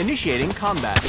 Initiating combat.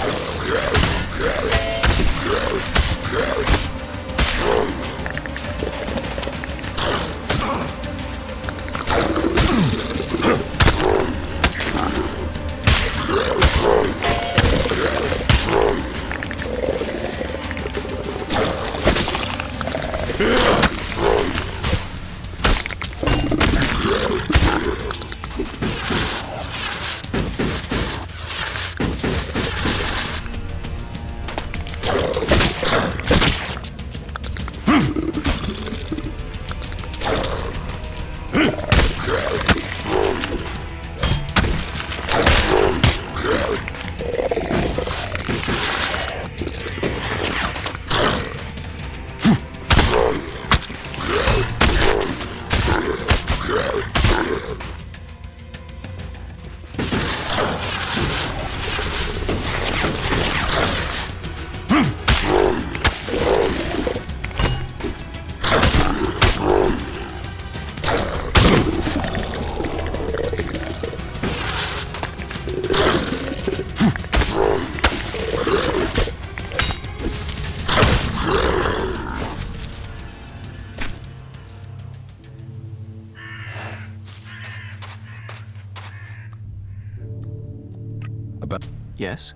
Yes?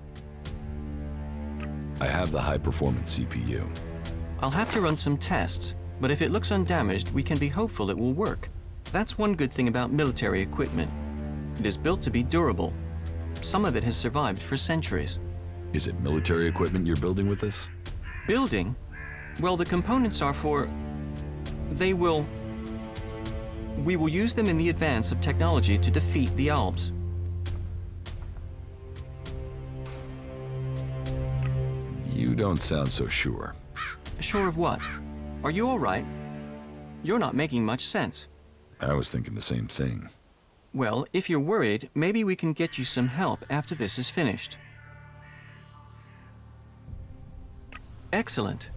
I have the high-performance CPU. I'll have to run some tests, but if it looks undamaged, we can be hopeful it will work. That's one good thing about military equipment. It is built to be durable. Some of it has survived for centuries. Is it military equipment you're building with this? Building? Well, the components are for... We will use them in the advance of technology to defeat the Alps. You don't sound so sure. Sure of what? Are you all right? You're not making much sense. I was thinking the same thing. Well, if you're worried, maybe we can get you some help after this is finished. Excellent.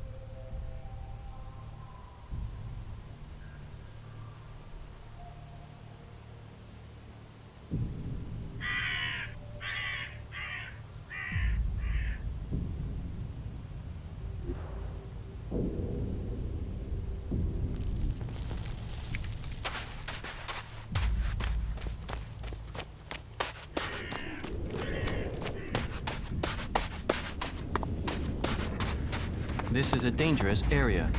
This is a dangerous area.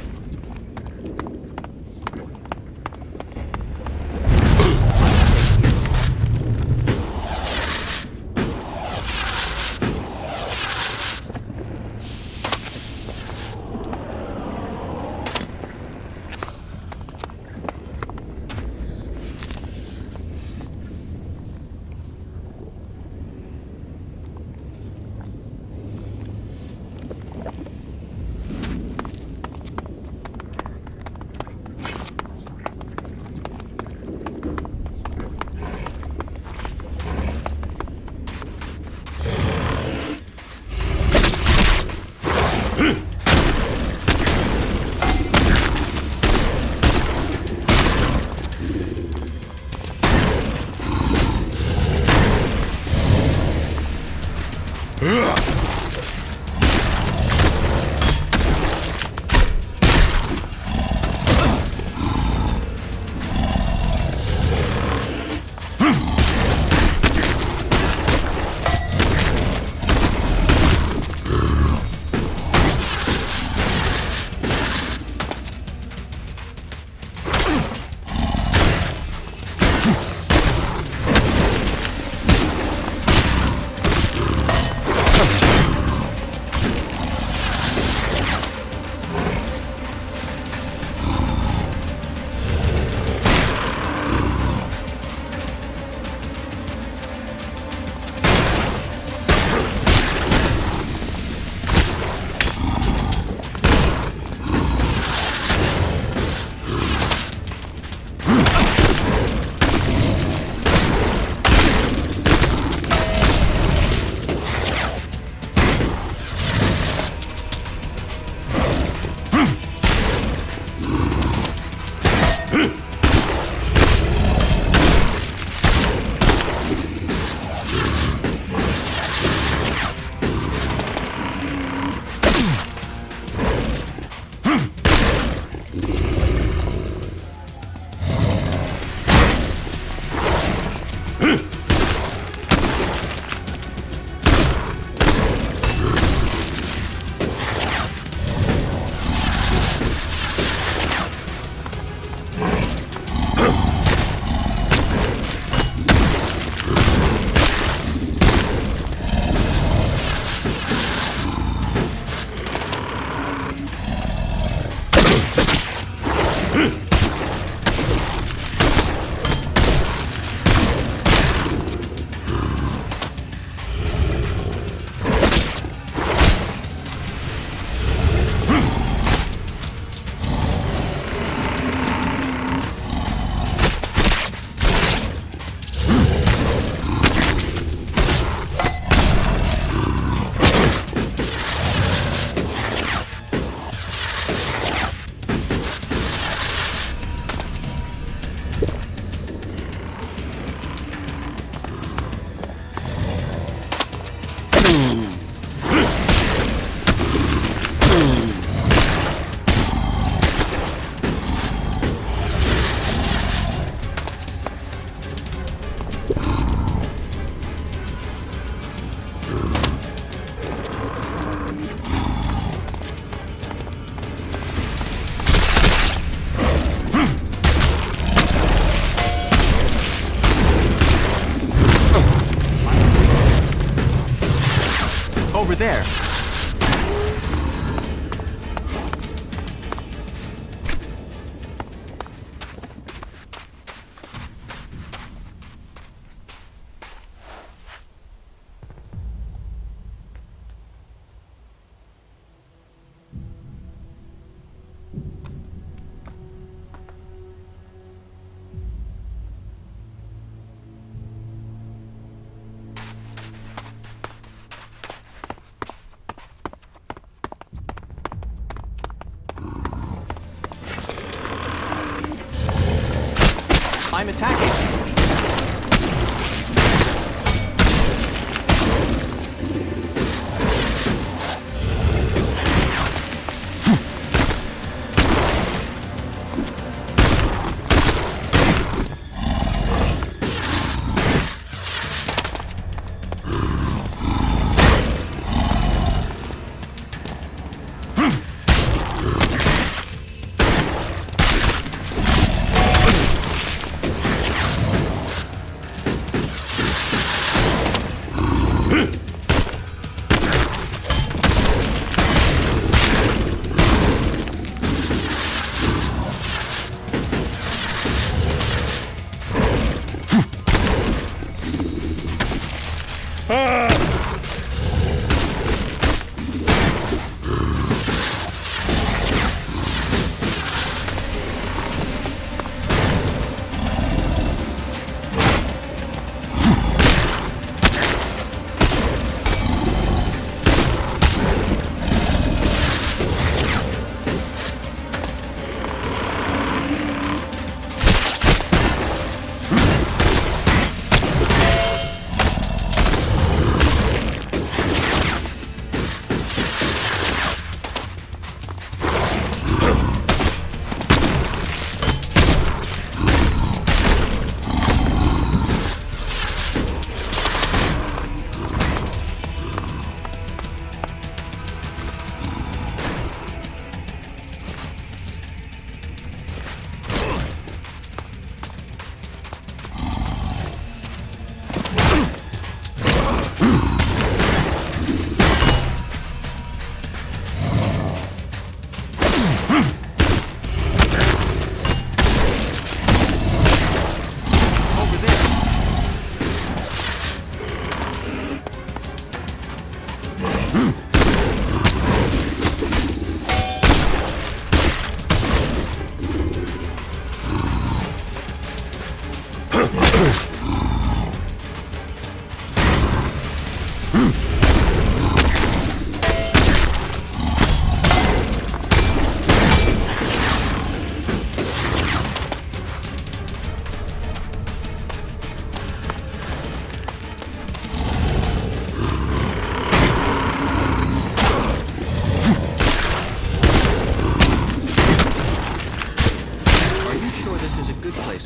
I'm attacking!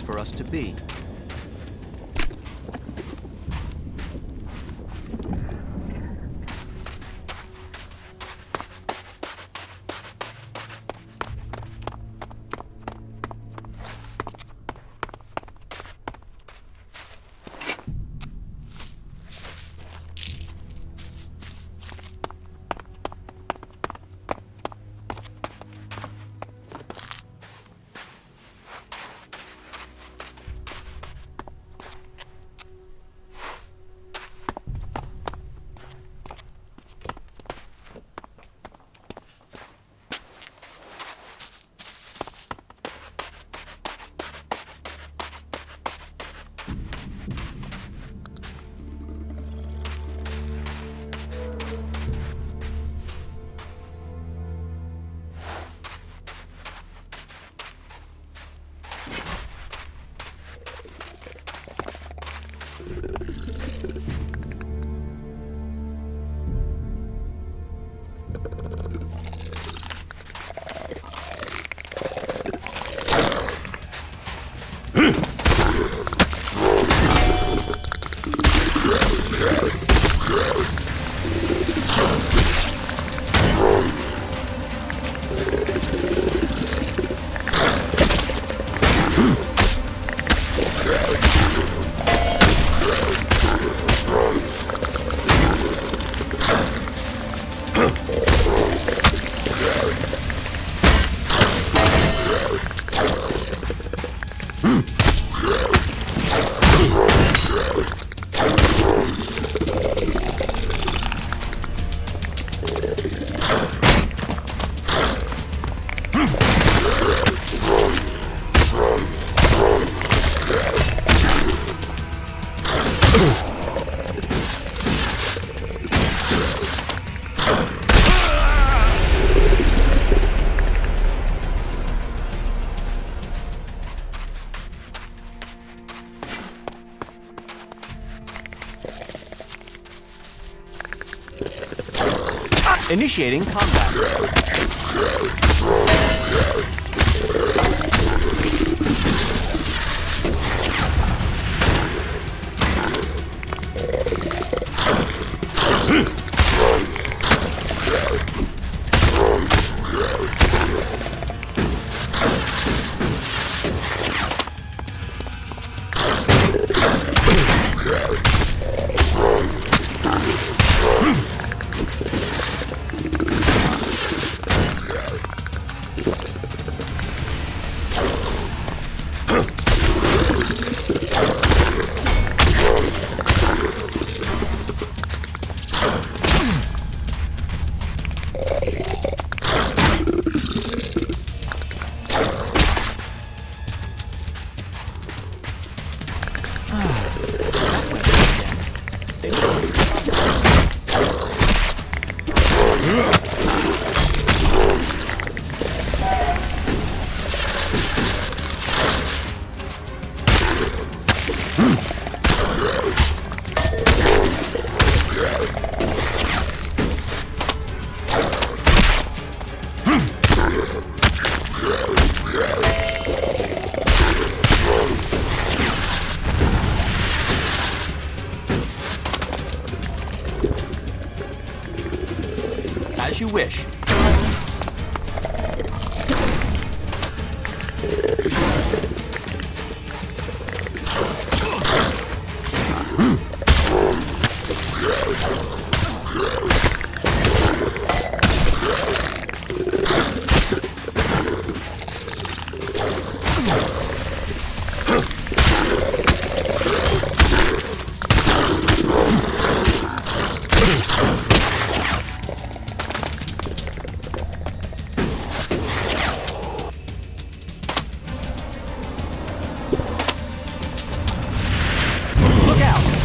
For us to be. Initiating combat. As you wish. Look out!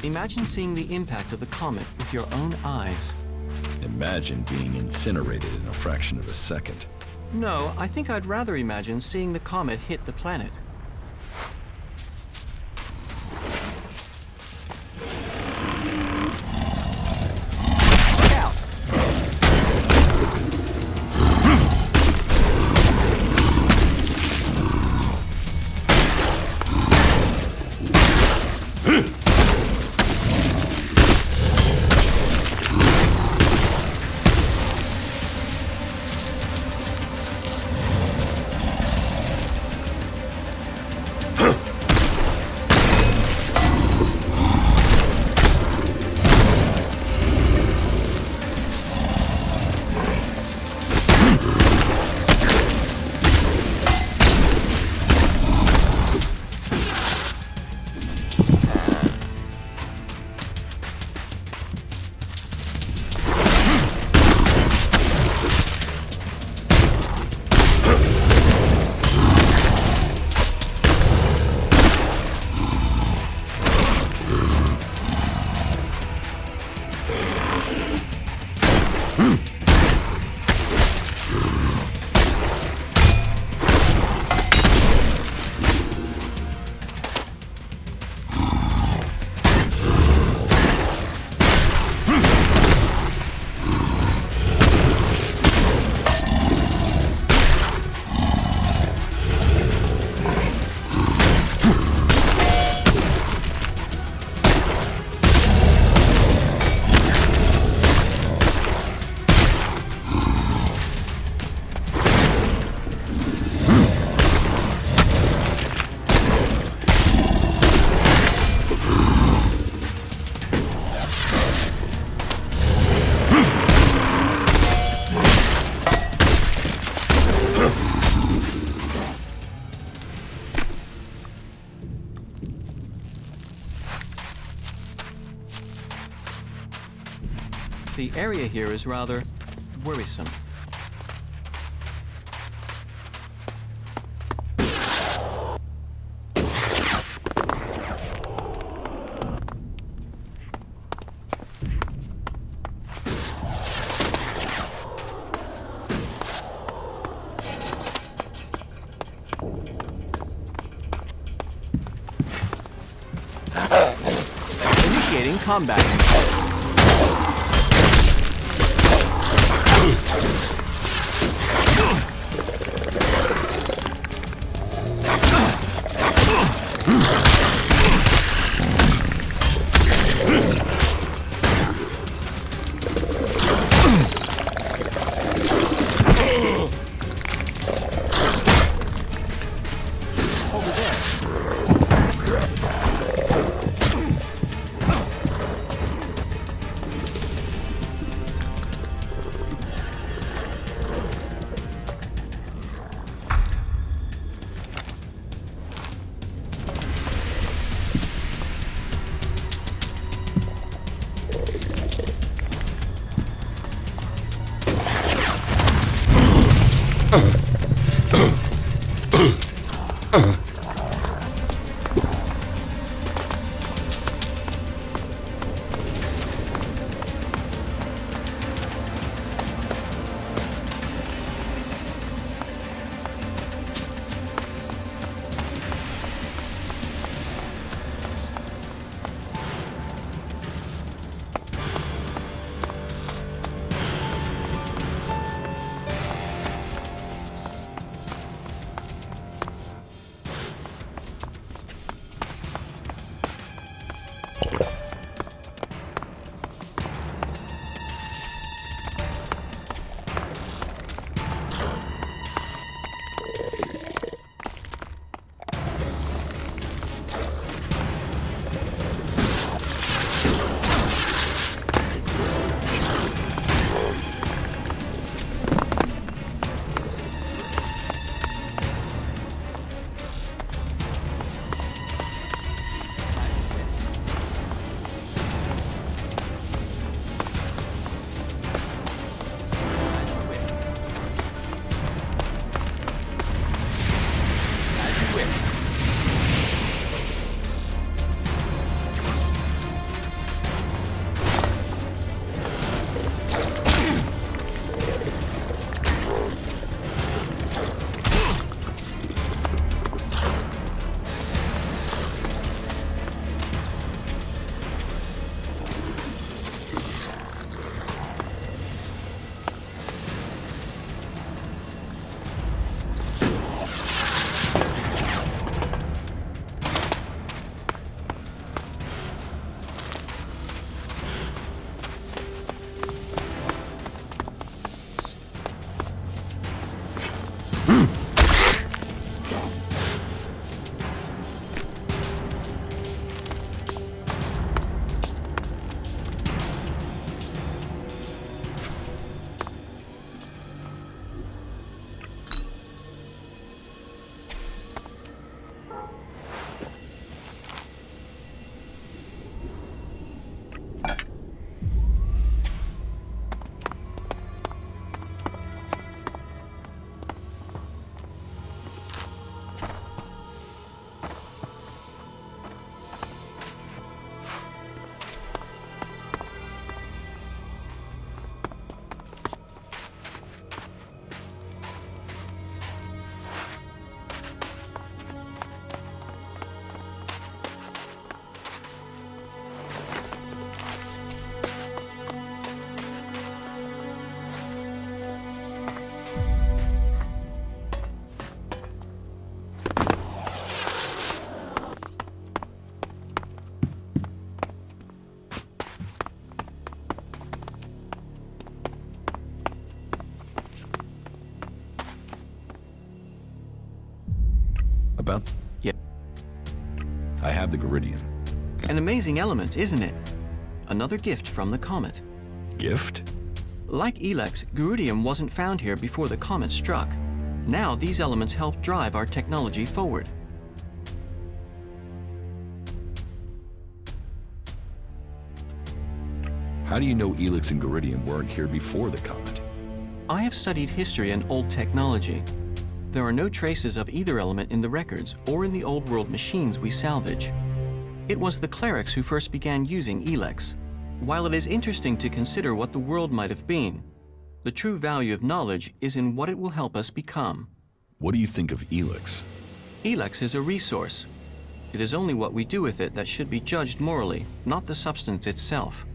Imagine seeing the impact of the comet with your own eyes. Imagine being incinerated in a fraction of a second. No, I think I'd rather imagine seeing the comet hit the planet. Look out! The area here is rather worrisome. Initiating combat. Over there. about? Yeah. I have the Geridian. An amazing element, isn't it? Another gift from the comet. Gift? Like ELEX, Geridium wasn't found here before the comet struck. Now these elements help drive our technology forward. How do you know ELEX and Geridium weren't here before the comet? I have studied history and old technology. There are no traces of either element in the records or in the old world machines we salvage. It was the clerics who first began using ELEX. While it is interesting to consider what the world might have been, the true value of knowledge is in what it will help us become. What do you think of ELEX? ELEX is a resource. It is only what we do with it that should be judged morally, not the substance itself.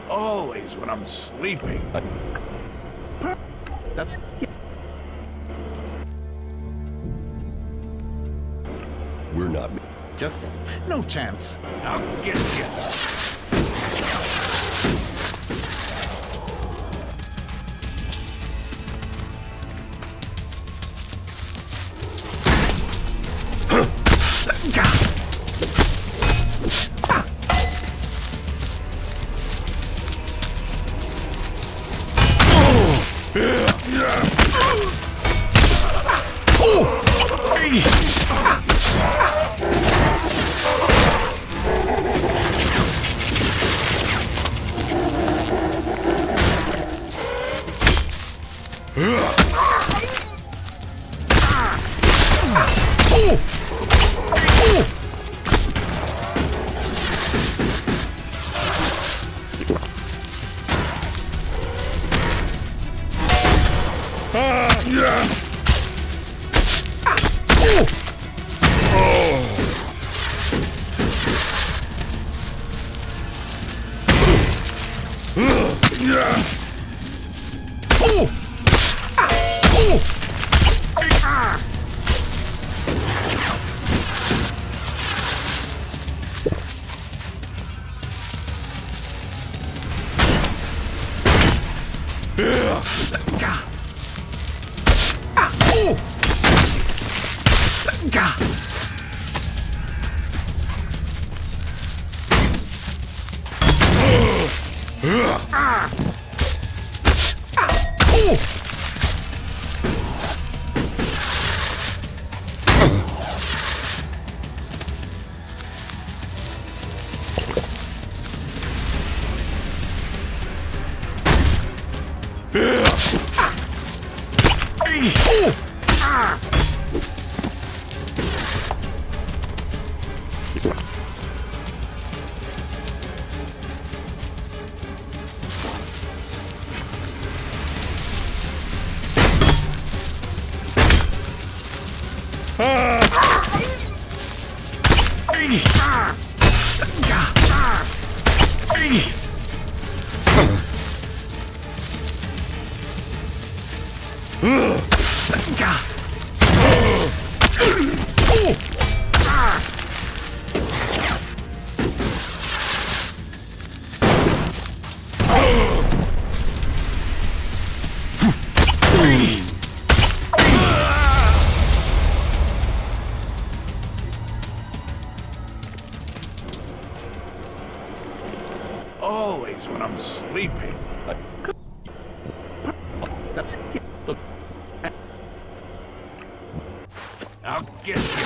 Always when I'm sleeping. We're not. Just no chance. I'll get you. Oh! Always when I'm sleeping. I'll get you.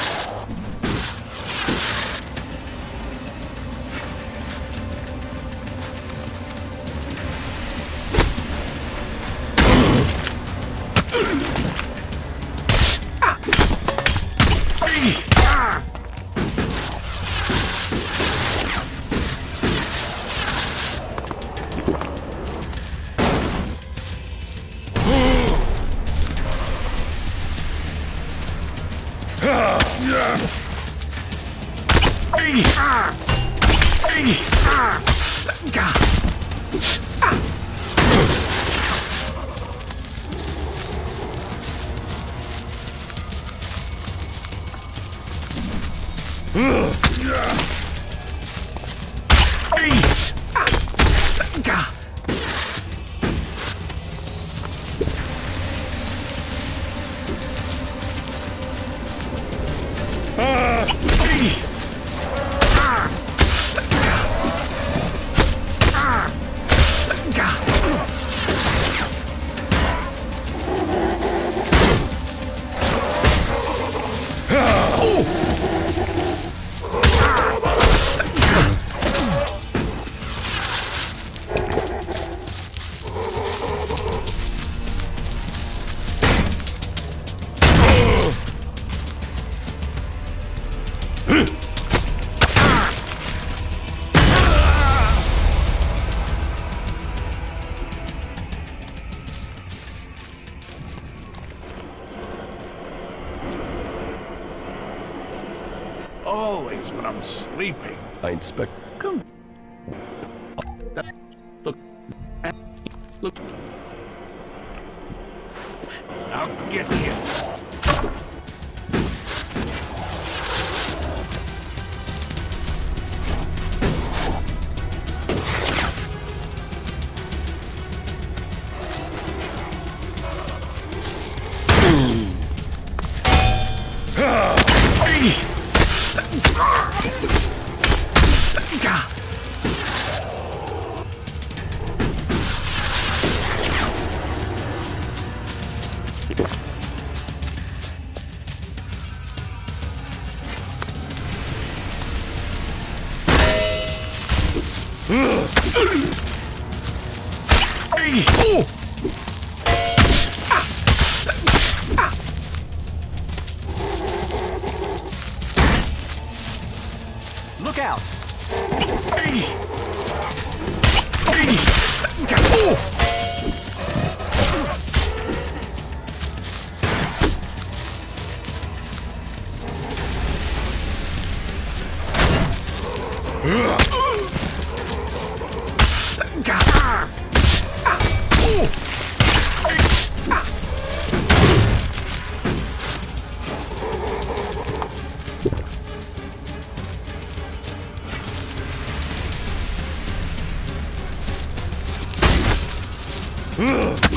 Always when I'm sleeping. I inspect. Come. Look. Look. I'll get you. Look out! Ugh!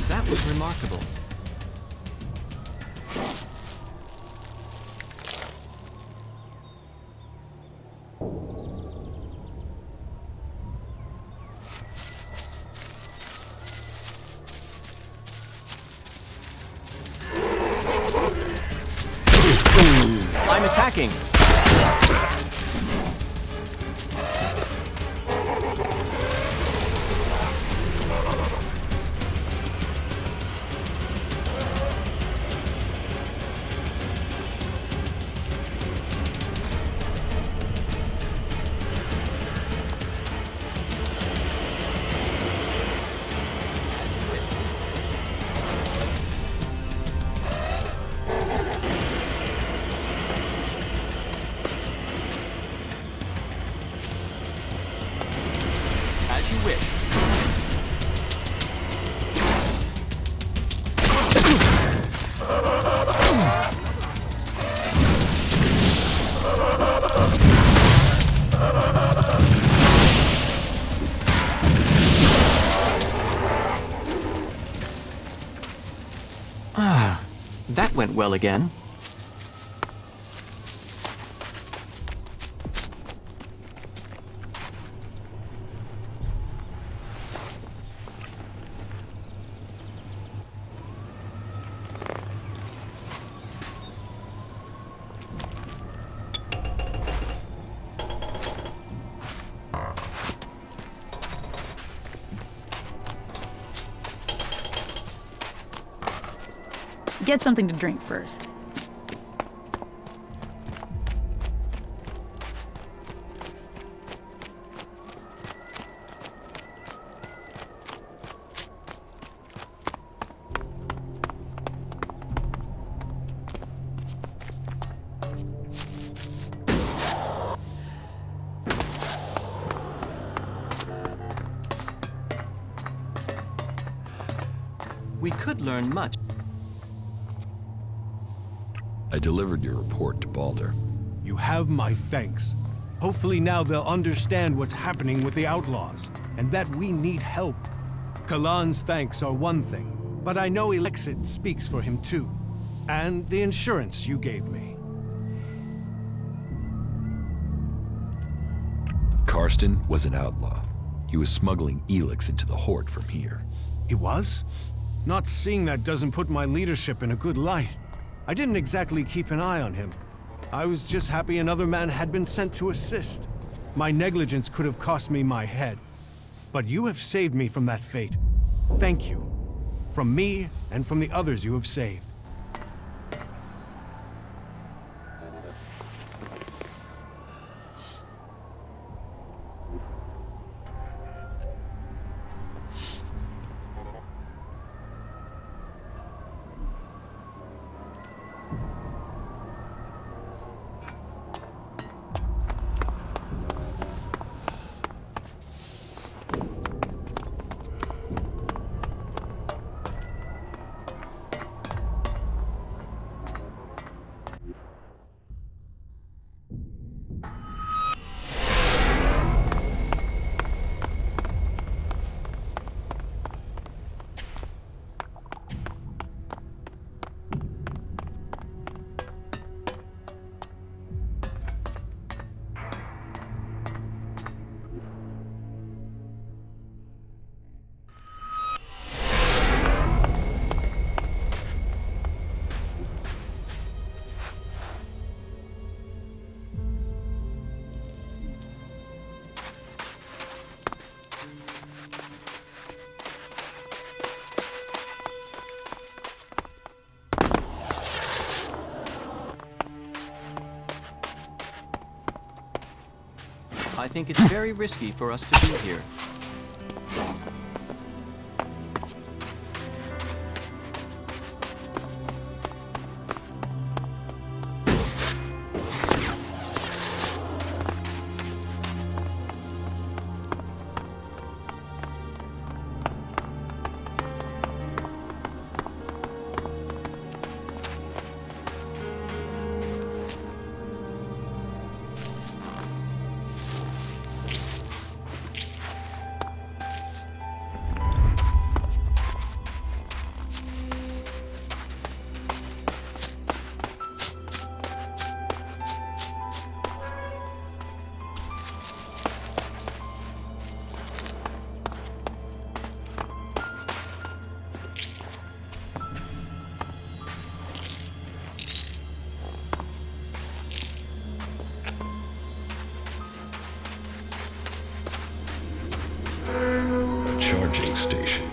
That was remarkable. I'm attacking. As you wish. That went well again. Get something to drink first. We could learn much. I delivered your report to Balder. You have my thanks. Hopefully now they'll understand what's happening with the outlaws, and that we need help. Kalan's thanks are one thing, but I know ELEX speaks for him too. And the insurance you gave me. Karsten was an outlaw. He was smuggling ELEX into the Horde from here. He was? Not seeing that doesn't put my leadership in a good light. I didn't exactly keep an eye on him. I was just happy another man had been sent to assist. My negligence could have cost me my head. But you have saved me from that fate. Thank you. From me and from the others you have saved. I think it's very risky for us to be here. Charging station.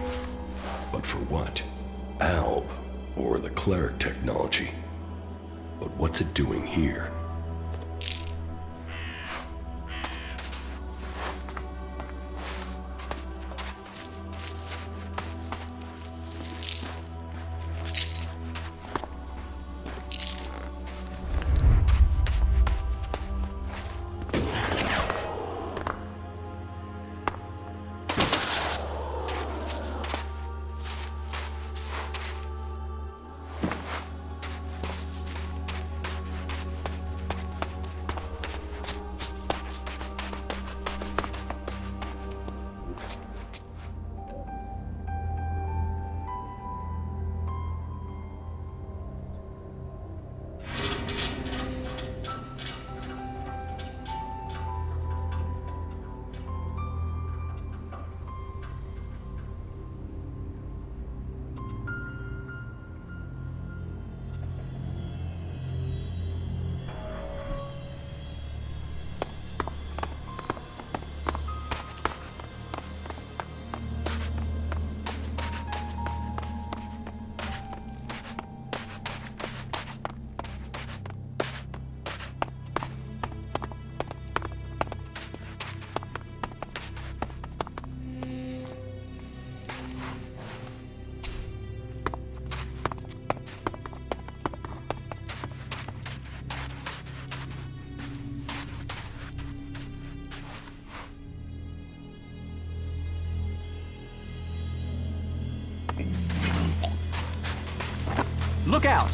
But for what? Alb, or the cleric technology. But what's it doing here? Look out!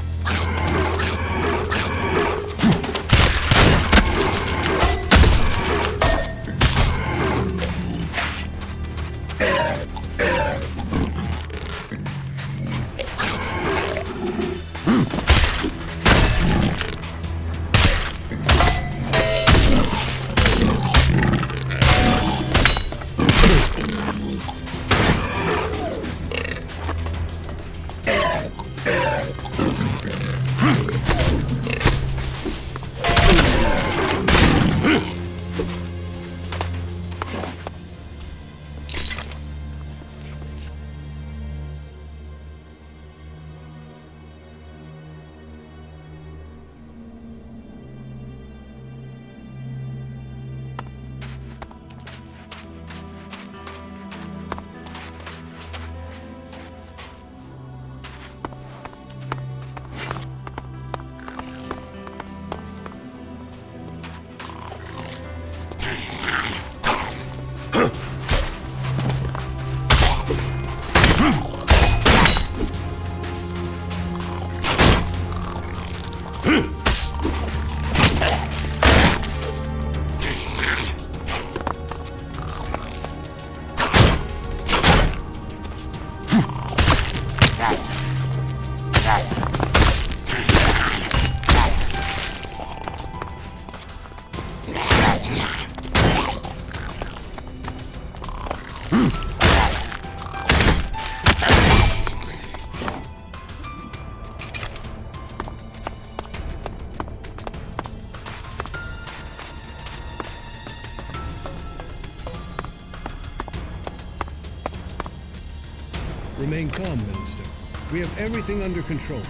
Remain calm, Minister. We have everything under control.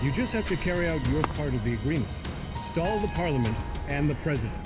You just have to carry out your part of the agreement. Stall the Parliament and the President.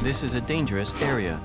This is a dangerous area.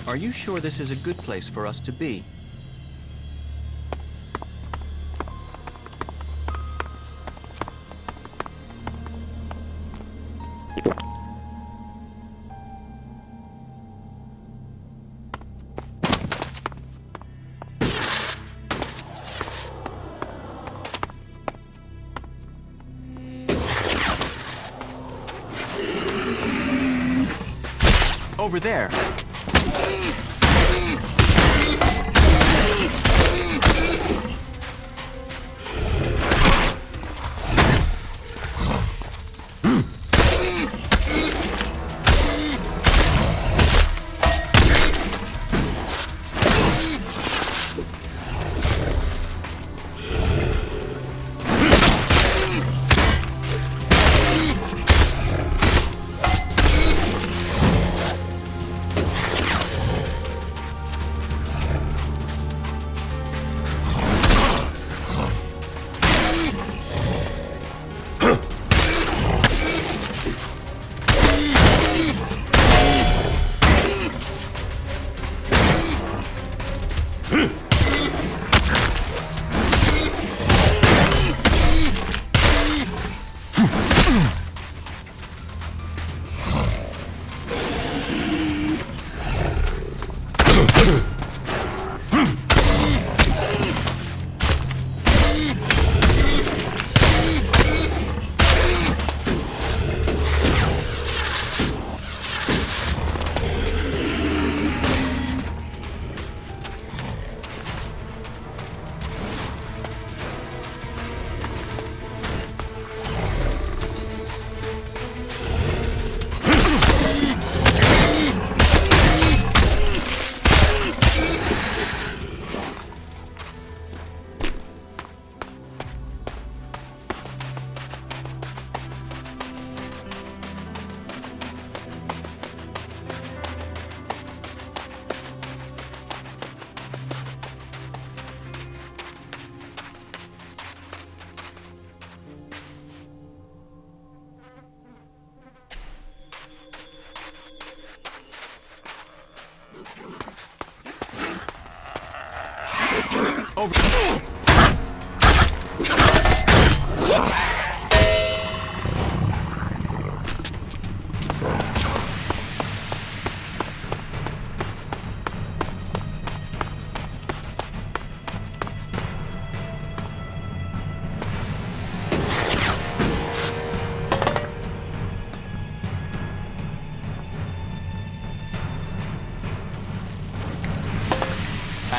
Are you sure this is a good place for us to be? Over there!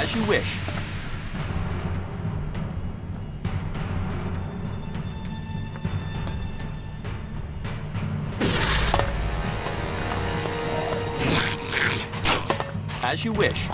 As you wish. As you wish.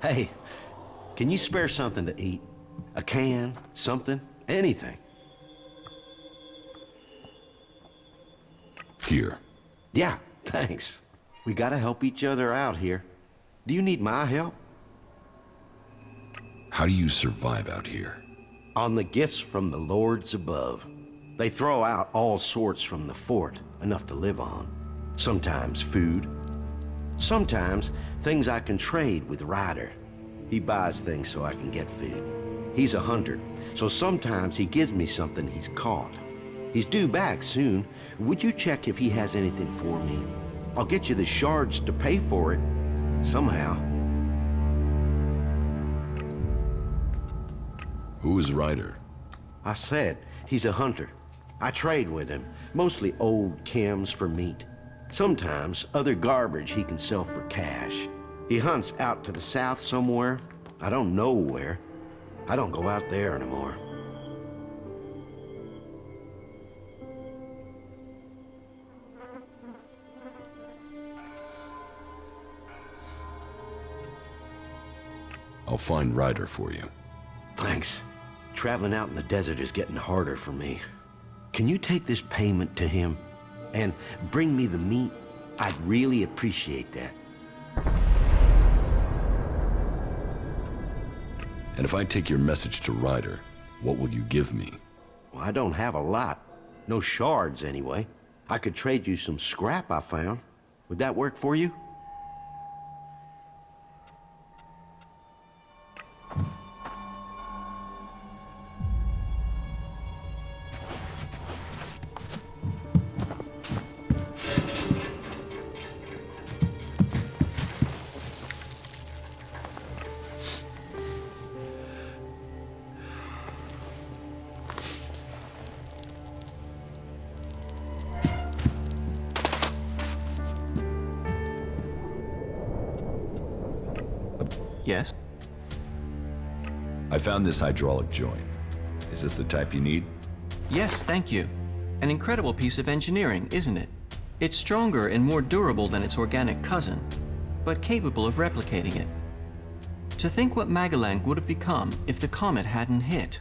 Hey, can you spare something to eat? A can, something, anything. Here. Yeah, thanks. We gotta help each other out here. Do you need my help? How do you survive out here? On the gifts from the lords above. They throw out all sorts from the fort, enough to live on. Sometimes food. Sometimes things I can trade with Ryder. He buys things so I can get food. He's a hunter, so sometimes he gives me something he's caught. He's due back soon. Would you check if he has anything for me? I'll get you the shards to pay for it, somehow. Who is Ryder? I said, he's a hunter. I trade with him, mostly old chems for meat. Sometimes other garbage he can sell for cash. He hunts out to the south somewhere. I don't know where. I don't go out there anymore. I'll find Ryder for you. Thanks. Traveling out in the desert is getting harder for me. Can you take this payment to him and bring me the meat? I'd really appreciate that. And if I take your message to Ryder, what will you give me? Well, I don't have a lot. No shards, anyway. I could trade you some scrap I found. Would that work for you? Yes? I found this hydraulic joint. Is this the type you need? Yes, thank you. An incredible piece of engineering, isn't it? It's stronger and more durable than its organic cousin, but capable of replicating it. To think what Magalang would have become if the comet hadn't hit.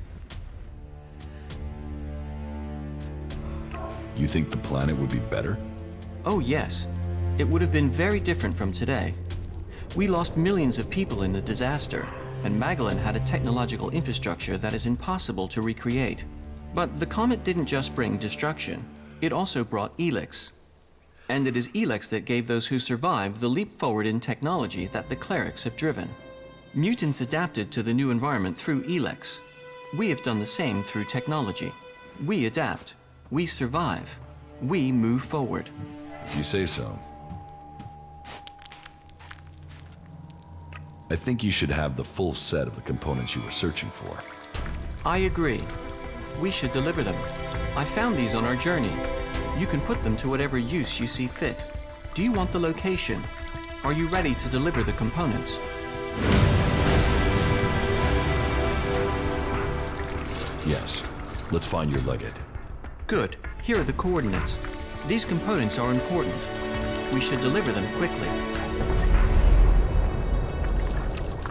You think the planet would be better? Oh yes, it would have been very different from today. We lost millions of people in the disaster, and Magalang had a technological infrastructure that is impossible to recreate. But the comet didn't just bring destruction, it also brought ELEX. And it is ELEX that gave those who survived the leap forward in technology that the clerics have driven. Mutants adapted to the new environment through ELEX. We have done the same through technology. We adapt, we survive, we move forward. If you say so. I think you should have the full set of the components you were searching for. I agree. We should deliver them. I found these on our journey. You can put them to whatever use you see fit. Do you want the location? Are you ready to deliver the components? Yes. Let's find your legate. Good. Here are the coordinates. These components are important. We should deliver them quickly.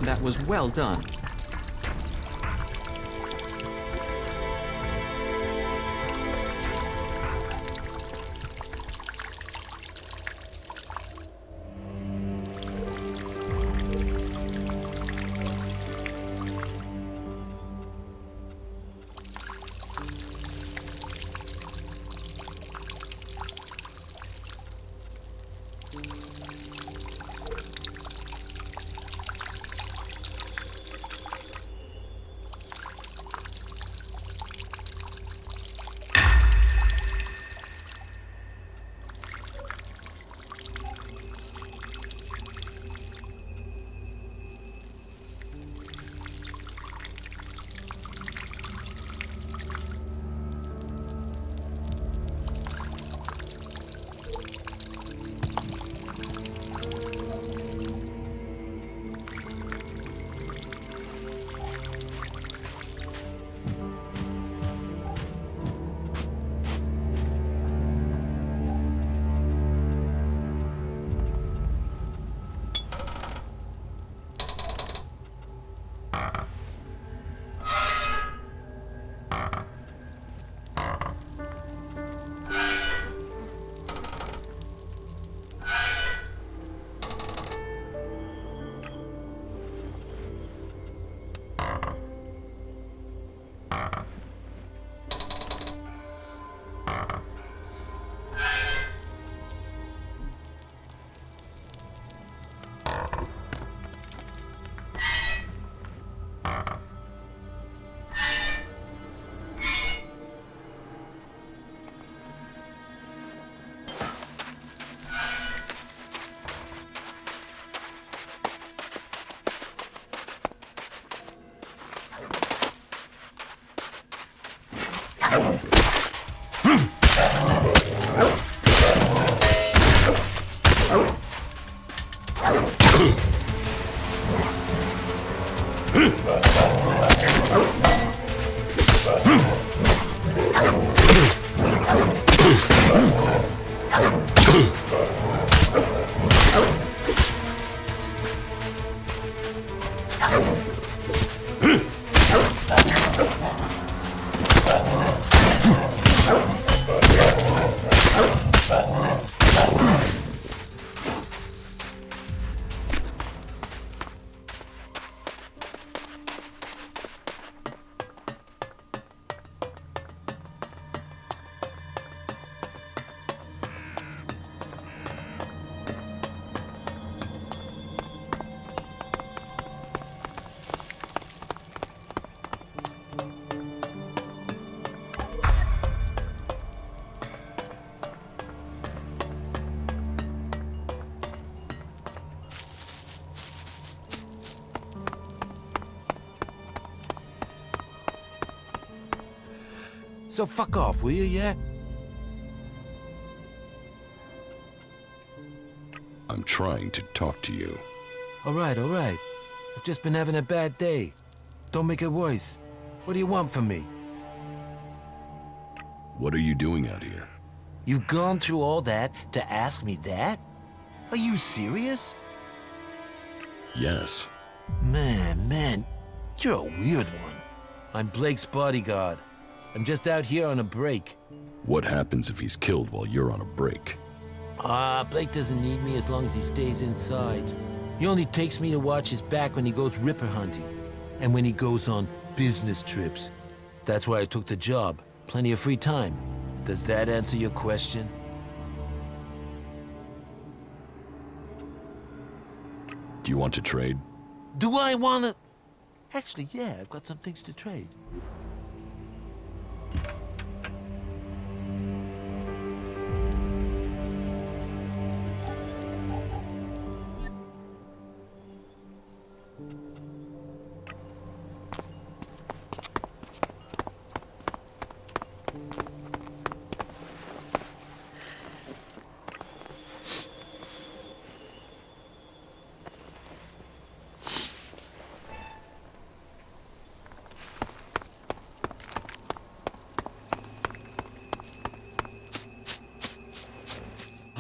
That was well done. So fuck off, will you, yeah? I'm trying to talk to you. All right. I've just been having a bad day. Don't make it worse. What do you want from me? What are you doing out here? You gone through all that to ask me that? Are you serious? Yes. Man, you're a weird one. I'm Blake's bodyguard. I'm just out here on a break. What happens if he's killed while you're on a break? Blake doesn't need me as long as he stays inside. He only takes me to watch his back when he goes ripper hunting. And when he goes on business trips. That's why I took the job. Plenty of free time. Does that answer your question? Do you want to trade? Do I want to? Actually, yeah, I've got some things to trade.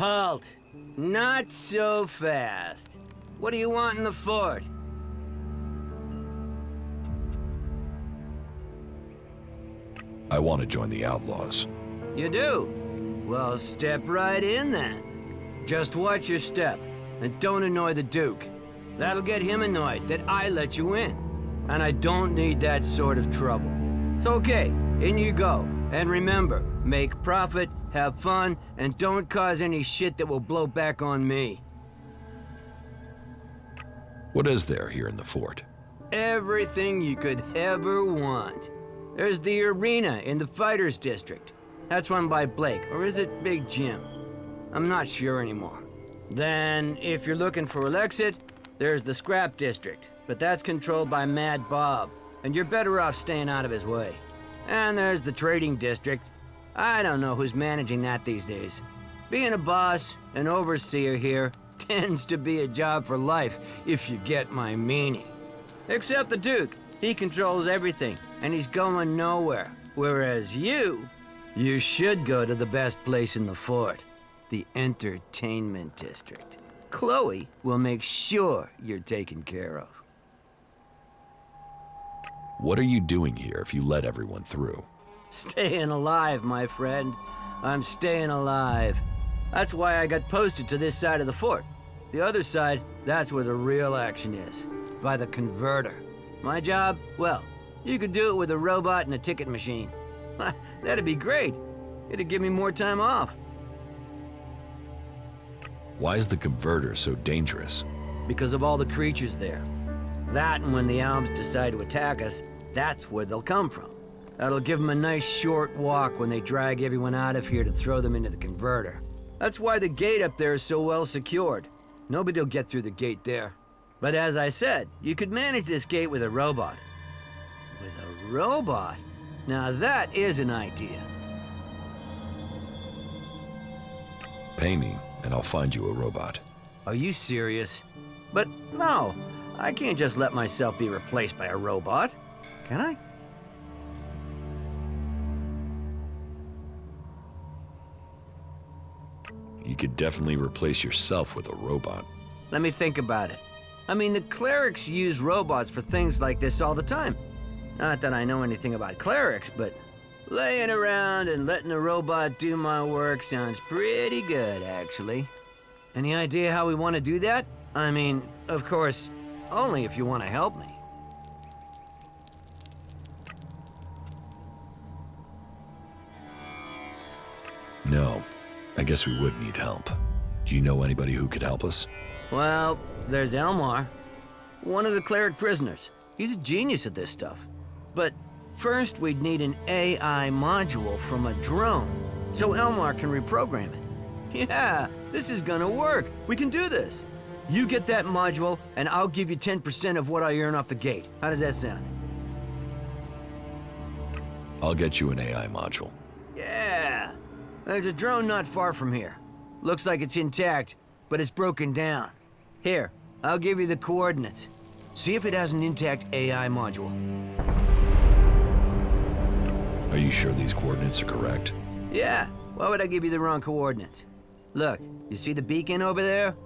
Halt! Not so fast. What do you want in the fort? I want to join the Outlaws. You do? Well, step right in then. Just watch your step, and don't annoy the Duke. That'll get him annoyed that I let you in. And I don't need that sort of trouble. So okay, in you go. And remember, make profit, have fun, and don't cause any shit that will blow back on me. What is there here in the fort? Everything you could ever want. There's the arena in the Fighters District. That's run by Blake, or is it Big Jim? I'm not sure anymore. Then, if you're looking for ELEX, there's the Scrap District, but that's controlled by Mad Bob, and you're better off staying out of his way. And there's the Trading District. I don't know who's managing that these days. Being a boss, an overseer here, tends to be a job for life, if you get my meaning. Except the Duke. He controls everything, and he's going nowhere. Whereas you should go to the best place in the fort, the Entertainment District. Chloe will make sure you're taken care of. What are you doing here if you let everyone through? Staying alive, my friend. I'm staying alive. That's why I got posted to this side of the fort. The other side, that's where the real action is. By the converter. My job? Well, you could do it with a robot and a ticket machine. That'd be great. It'd give me more time off. Why is the converter so dangerous? Because of all the creatures there. That and when the Alms decide to attack us, that's where they'll come from. That'll give them a nice short walk when they drag everyone out of here to throw them into the converter. That's why the gate up there is so well secured. Nobody'll get through the gate there. But as I said, you could manage this gate with a robot. With a robot? Now that is an idea. Pay me, and I'll find you a robot. Are you serious? But no, I can't just let myself be replaced by a robot. Can I? You could definitely replace yourself with a robot. Let me think about it. I mean, the clerics use robots for things like this all the time. Not that I know anything about clerics, but laying around and letting a robot do my work sounds pretty good, actually. Any idea how we want to do that? I mean, of course, only if you want to help me. No, I guess we would need help. Do you know anybody who could help us? Well, there's Elmar, one of the cleric prisoners. He's a genius at this stuff. But first we'd need an AI module from a drone, so Elmar can reprogram it. Yeah, this is gonna work. We can do this. You get that module, and I'll give you 10% of what I earn off the gate. How does that sound? I'll get you an AI module. Yeah. There's a drone not far from here. Looks like it's intact, but it's broken down. Here, I'll give you the coordinates. See if it has an intact AI module. Are you sure these coordinates are correct? Yeah, why would I give you the wrong coordinates? Look, you see the beacon over there?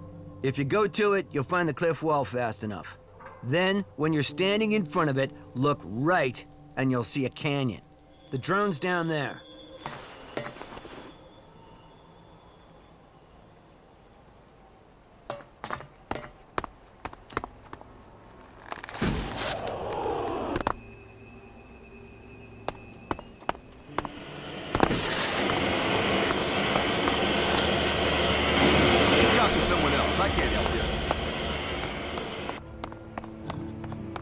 If you go to it, you'll find the cliff wall fast enough. Then, when you're standing in front of it, look right, and you'll see a canyon. The drone's down there.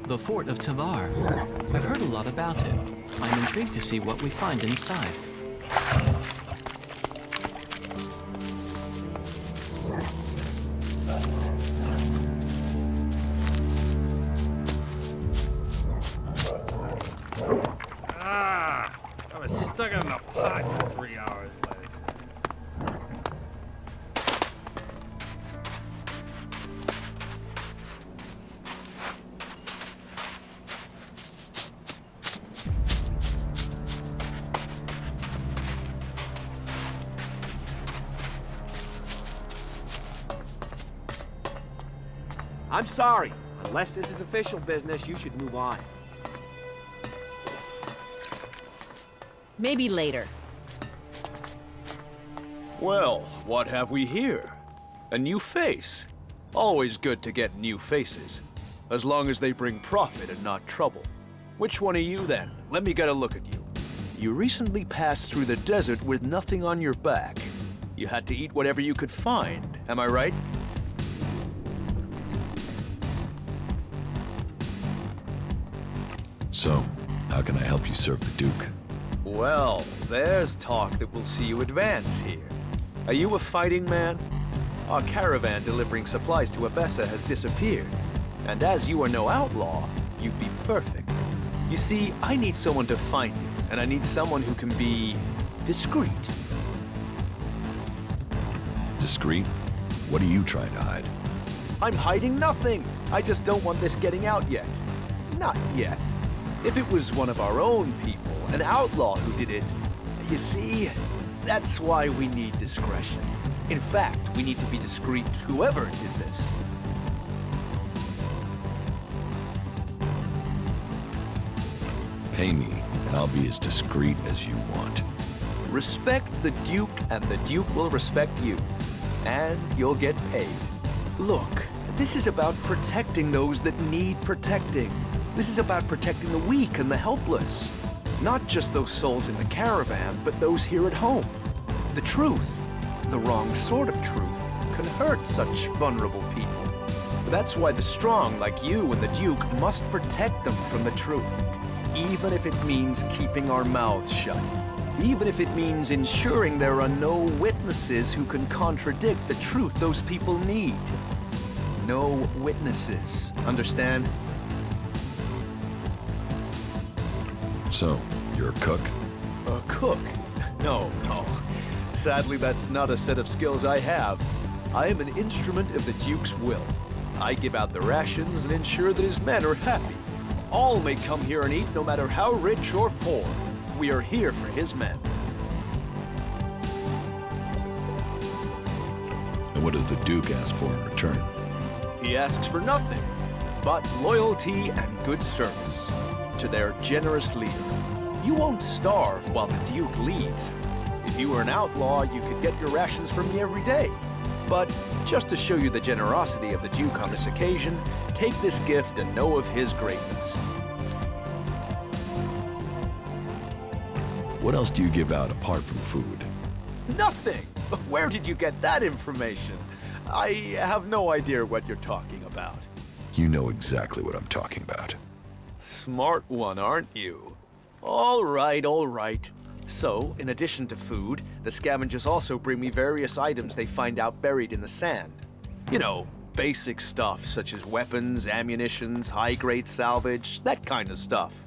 The Fort of Tavar. I've heard a lot about it. I'm intrigued to see what we find inside. I was stuck in a pot for 3 hours last night. I'm sorry. Unless this is official business, you should move on. Maybe later. Well, what have we here? A new face. Always good to get new faces. As long as they bring profit and not trouble. Which one are you then? Let me get a look at you. You recently passed through the desert with nothing on your back. You had to eat whatever you could find, am I right? So, how can I help you serve the Duke? Well, there's talk that we'll see you advance here. Are you a fighting man? Our caravan delivering supplies to Abessa has disappeared. And as you are no outlaw, you'd be perfect. You see, I need someone to find you, and I need someone who can be discreet. Discreet? What are you trying to hide? I'm hiding nothing. I just don't want this getting out yet. Not yet. If it was one of our own people, an outlaw who did it, you see, that's why we need discretion. In fact, we need to be discreet, whoever did this. Pay me, and I'll be as discreet as you want. Respect the Duke, and the Duke will respect you. And you'll get paid. Look, this is about protecting those that need protecting. This is about protecting the weak and the helpless. Not just those souls in the caravan, but those here at home. The truth, the wrong sort of truth, can hurt such vulnerable people. That's why the strong, like you and the Duke, must protect them from the truth. Even if it means keeping our mouths shut. Even if it means ensuring there are no witnesses who can contradict the truth those people need. No witnesses, understand? So, you're a cook? A cook? No. Sadly, that's not a set of skills I have. I am an instrument of the Duke's will. I give out the rations and ensure that his men are happy. All may come here and eat, no matter how rich or poor. We are here for his men. And what does the Duke ask for in return? He asks for nothing, but loyalty and good service to their generous leader. You won't starve while the Duke leads. If you were an outlaw, you could get your rations from me every day. But just to show you the generosity of the Duke on this occasion, take this gift and know of his greatness. What else do you give out apart from food? Nothing! Where did you get that information? I have no idea what you're talking about. You know exactly what I'm talking about. Smart one, aren't you? All right. So, in addition to food, the scavengers also bring me various items they find out buried in the sand. You know, basic stuff such as weapons, ammunitions, high-grade salvage, that kind of stuff.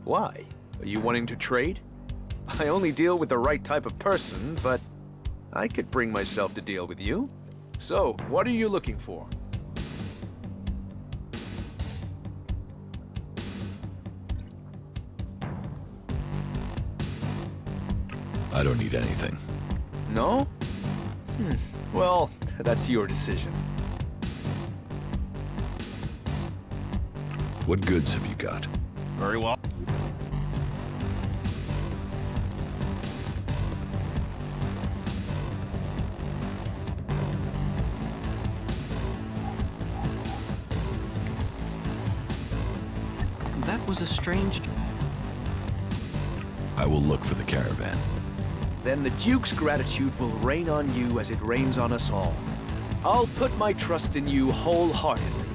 Why? Are you wanting to trade? I only deal with the right type of person, but I could bring myself to deal with you. So, what are you looking for? I don't need anything. No? Well, that's your decision. What goods have you got? Very well. That was a strange... I will look for the caravan. Then the Duke's gratitude will rain on you as it rains on us all. I'll put my trust in you wholeheartedly.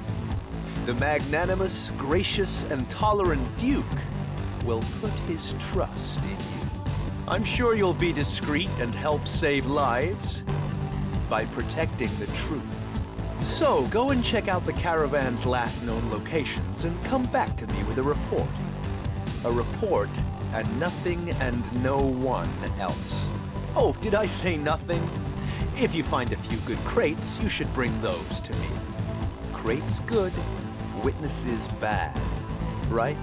The magnanimous, gracious, and tolerant Duke will put his trust in you. I'm sure you'll be discreet and help save lives by protecting the truth. So, go and check out the caravan's last known locations and come back to me with a report. A report and nothing and no one else. Oh, did I say nothing? If you find a few good crates, you should bring those to me. Crates good, witnesses bad, right?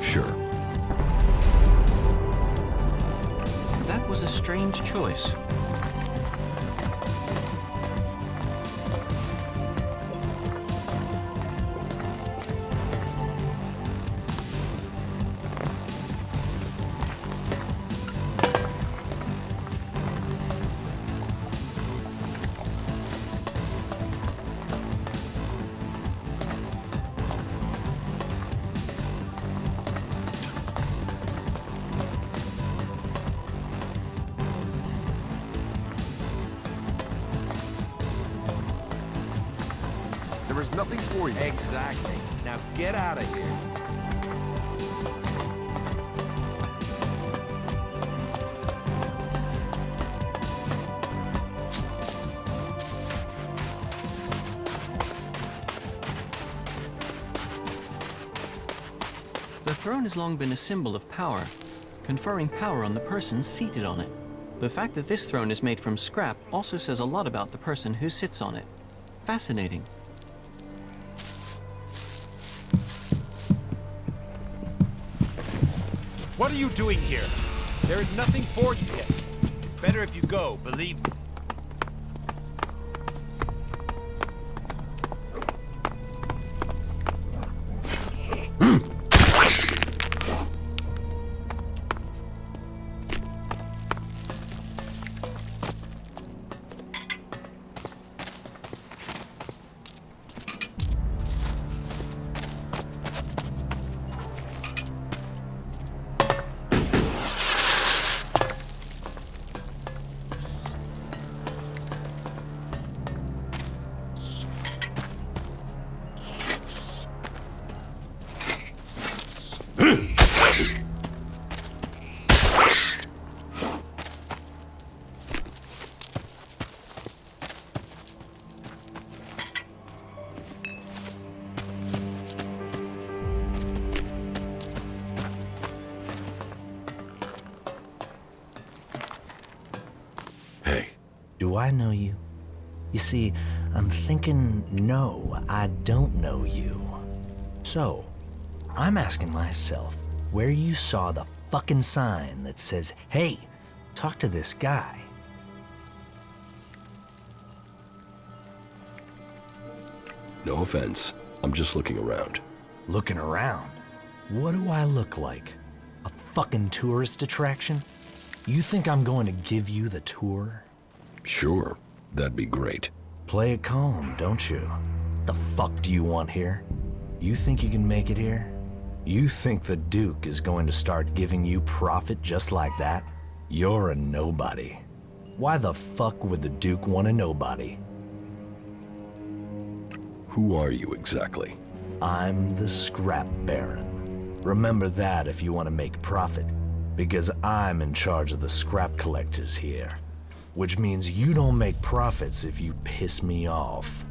Sure. That was a strange choice. There is nothing for you. Exactly. Now get out of here. The throne has long been a symbol of power, conferring power on the person seated on it. The fact that this throne is made from scrap also says a lot about the person who sits on it. Fascinating. What are you doing here? There is nothing for you yet. It's better if you go, believe me. Do I know you? You see, I'm thinking, no, I don't know you. So, I'm asking myself where you saw the fucking sign that says, hey, talk to this guy. No offense. I'm just looking around. Looking around? What do I look like? A fucking tourist attraction? You think I'm going to give you the tour? Sure, that'd be great. Play it calm, don't you? The fuck do you want here? You think you can make it here? You think the Duke is going to start giving you profit just like that? You're a nobody. Why the fuck would the Duke want a nobody? Who are you exactly? I'm the Scrap Baron. Remember that if you want to make profit, because I'm in charge of the scrap collectors here. Which means you don't make profits if you piss me off.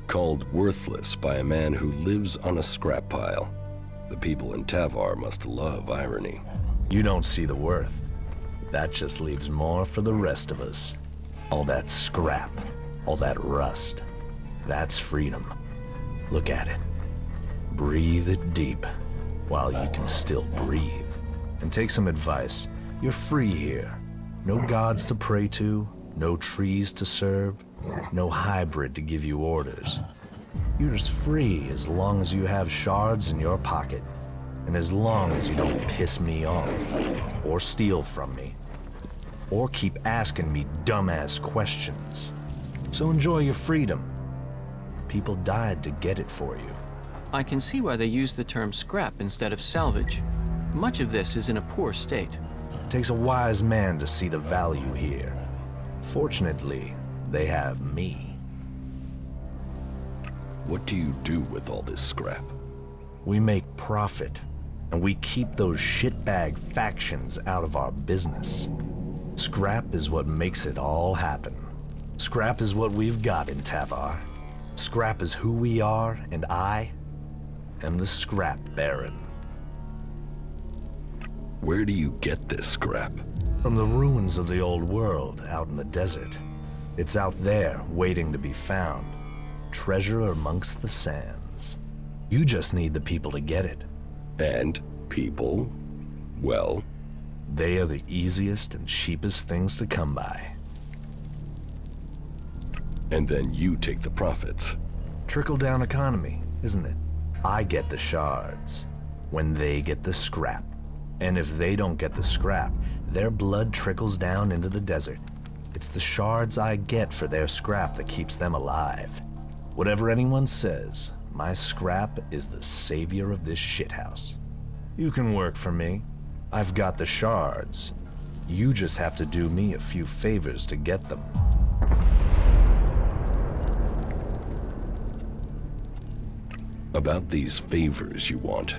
Called worthless by a man who lives on a scrap pile. The people in Tavar must love irony. You don't see the worth. That just leaves more for the rest of us. All that scrap, all that rust, that's freedom. Look at it. Breathe it deep while you can still breathe. And take some advice. You're free here. No gods to pray to, no trees to serve, no hybrid to give you orders. You're as free as long as you have shards in your pocket, and as long as you don't piss me off, or steal from me, or keep asking me dumbass questions. So enjoy your freedom. People died to get it for you. I can see why they use the term scrap instead of salvage. Much of this is in a poor state. It takes a wise man to see the value here. Fortunately, they have me. What do you do with all this scrap? We make profit, and we keep those shitbag factions out of our business. Scrap is what makes it all happen. Scrap is what we've got in Tavar. Scrap is who we are, and I am the Scrap Baron. Where do you get this scrap? From the ruins of the old world out in the desert. It's out there, waiting to be found. Treasure amongst the sands. You just need the people to get it. And people, well, they are the easiest and cheapest things to come by. And then you take the profits. Trickle-down economy, isn't it? I get the shards when they get the scrap. And if they don't get the scrap, their blood trickles down into the desert. It's the shards I get for their scrap that keeps them alive. Whatever anyone says, my scrap is the savior of this shithouse. You can work for me. I've got the shards. You just have to do me a few favors to get them. About these favors you want.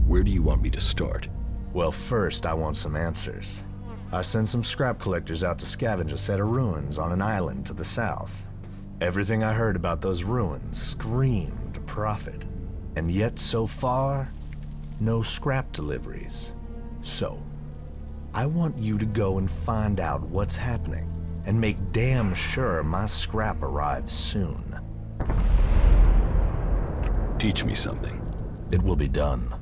Where do you want me to start? Well, first I want some answers. I sent some scrap collectors out to scavenge a set of ruins on an island to the south. Everything I heard about those ruins screamed profit. And yet, so far, no scrap deliveries. So, I want you to go and find out what's happening, and make damn sure my scrap arrives soon. Teach me something. It will be done.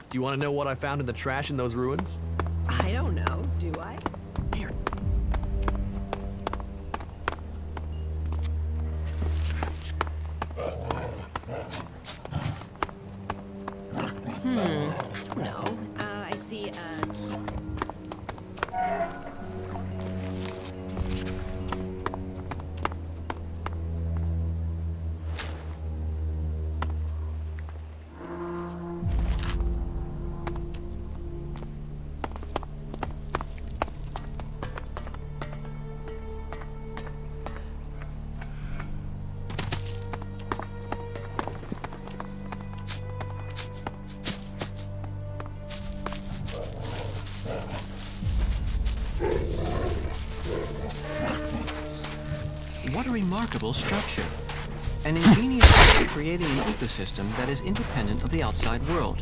Do you want to know what I found in the trash in those ruins? I don't know, do I? Here. I don't know. I see What a remarkable structure. An ingenious way of creating an ecosystem that is independent of the outside world.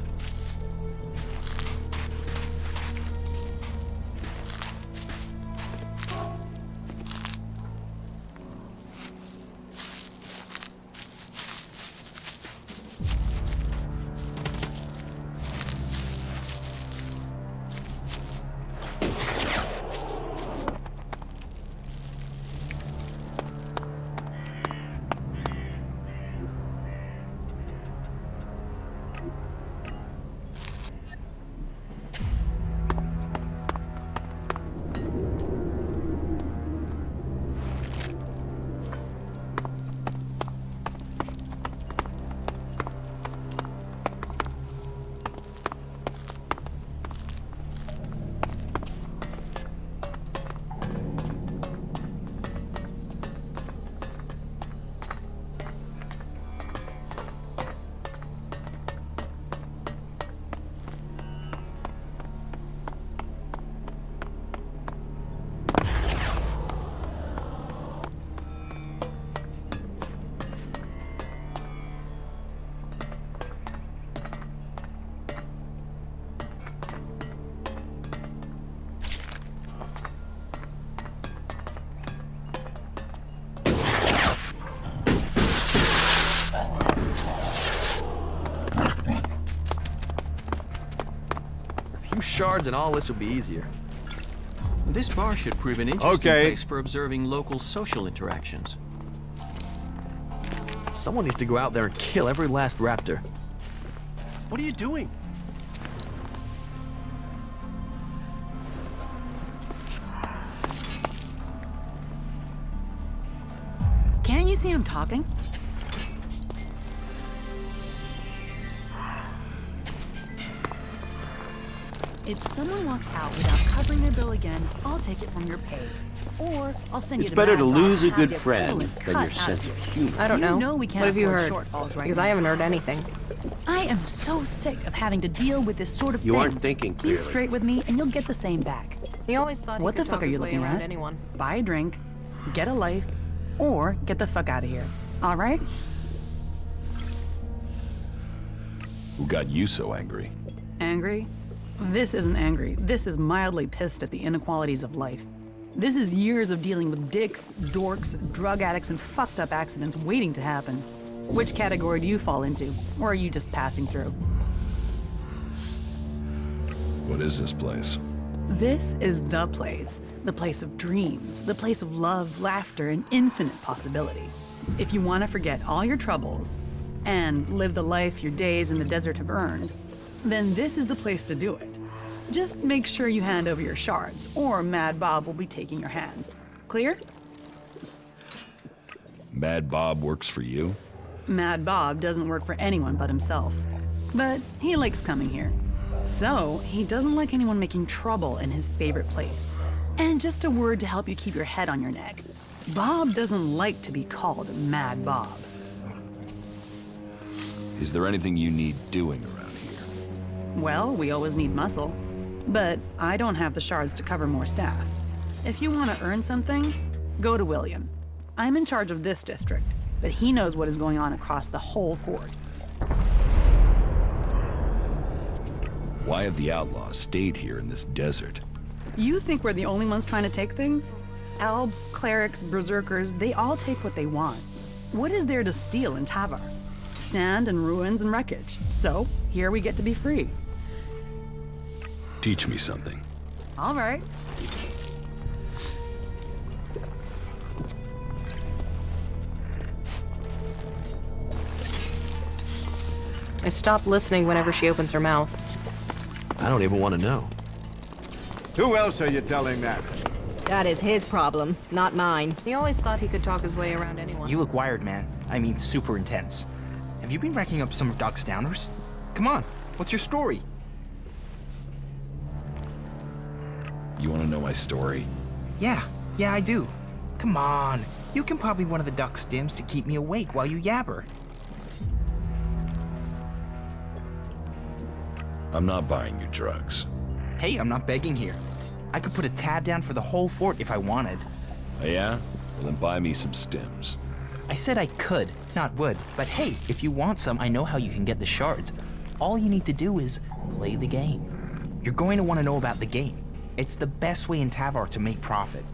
Shards and all this will be easier. This bar should prove an interesting place for observing local social interactions. Someone needs to go out there and kill every last raptor. What are you doing? Can't you see I'm talking? If someone walks out without covering their bill again, I'll take it from your pay. Or I'll send you It's to better Mad to Dog lose a and good have friend it than cut your out sense of of you. humor. I don't know. You know we can't What have you afford heard? shortfalls right Because now. I haven't heard anything. I am so sick of having to deal with this sort of thing. You aren't thinking Be clearly. straight with me and you'll get the same back. He always thought What he the could fuck talk are his you way looking around at? anyone. Buy a drink, get a life, or get the fuck out of here. All right? Who got you so angry? Angry? This isn't angry. This is mildly pissed at the inequalities of life. This is years of dealing with dicks, dorks, drug addicts, and fucked up accidents waiting to happen. Which category do you fall into? Or are you just passing through? What is this place? This is the place. The place of dreams. The place of love, laughter, and infinite possibility. If you want to forget all your troubles and live the life your days in the desert have earned, then this is the place to do it. Just make sure you hand over your shards, or Mad Bob will be taking your hands. Clear? Mad Bob works for you? Mad Bob doesn't work for anyone but himself. But he likes coming here. So, he doesn't like anyone making trouble in his favorite place. And just a word to help you keep your head on your neck. Bob doesn't like to be called Mad Bob. Is there anything you need doing around here? Well, we always need muscle. But I don't have the shards to cover more staff. If you want to earn something, go to William. I'm in charge of this district, but he knows what is going on across the whole fort. Why have the outlaws stayed here in this desert? You think we're the only ones trying to take things? Elves, clerics, berserkers, they all take what they want. What is there to steal in Tavar? Sand and ruins and wreckage. So, here we get to be free. Teach me something. All right. I stop listening whenever she opens her mouth. I don't even want to know. Who else are you telling that? That is his problem, not mine. He always thought he could talk his way around anyone. You look wired, man. I mean, super intense. Have you been racking up some of Doc's downers? Come on, what's your story? You want to know my story? Yeah, I do. Come on, you can pop me one of the Duck stims to keep me awake while you yabber. I'm not buying your drugs. Hey, I'm not begging here. I could put a tab down for the whole fort if I wanted. Oh yeah? Well then buy me some stims. I said I could, not would. But hey, if you want some, I know how you can get the shards. All you need to do is play the game. You're going to want to know about the game. It's the best way in Tavar to make profit.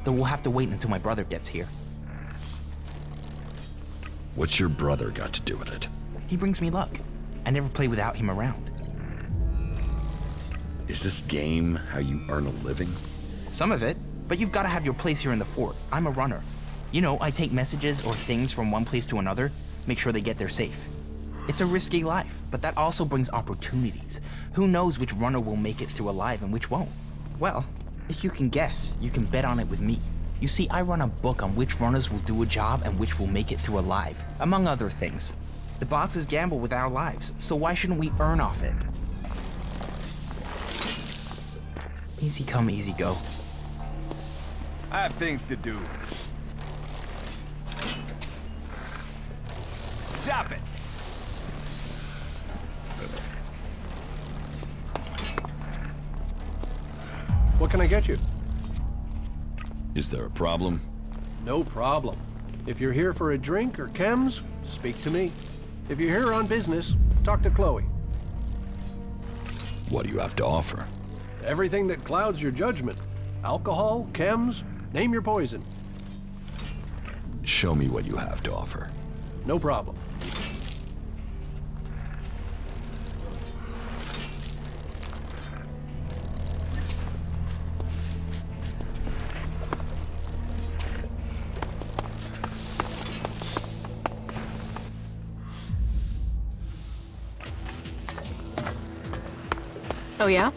Though we'll have to wait until my brother gets here. What's your brother got to do with it? He brings me luck. I never play without him around. Is this game how you earn a living? Some of it, but you've got to have your place here in the fort. I'm a runner. You know, I take messages or things from one place to another, make sure they get there safe. It's a risky life, but that also brings opportunities. Who knows which runner will make it through alive and which won't? Well, if you can guess, you can bet on it with me. You see, I run a book on which runners will do a job and which will make it through alive, among other things. The bosses gamble with our lives, so why shouldn't we earn off it? Easy come, easy go. I have things to do. Stop it! What can I get you? Is there a problem? No problem. If you're here for a drink or chems, speak to me. If you're here on business, talk to Chloe. What do you have to offer? Everything that clouds your judgment. Alcohol, chems, name your poison. Show me what you have to offer. No problem. Oh, yeah?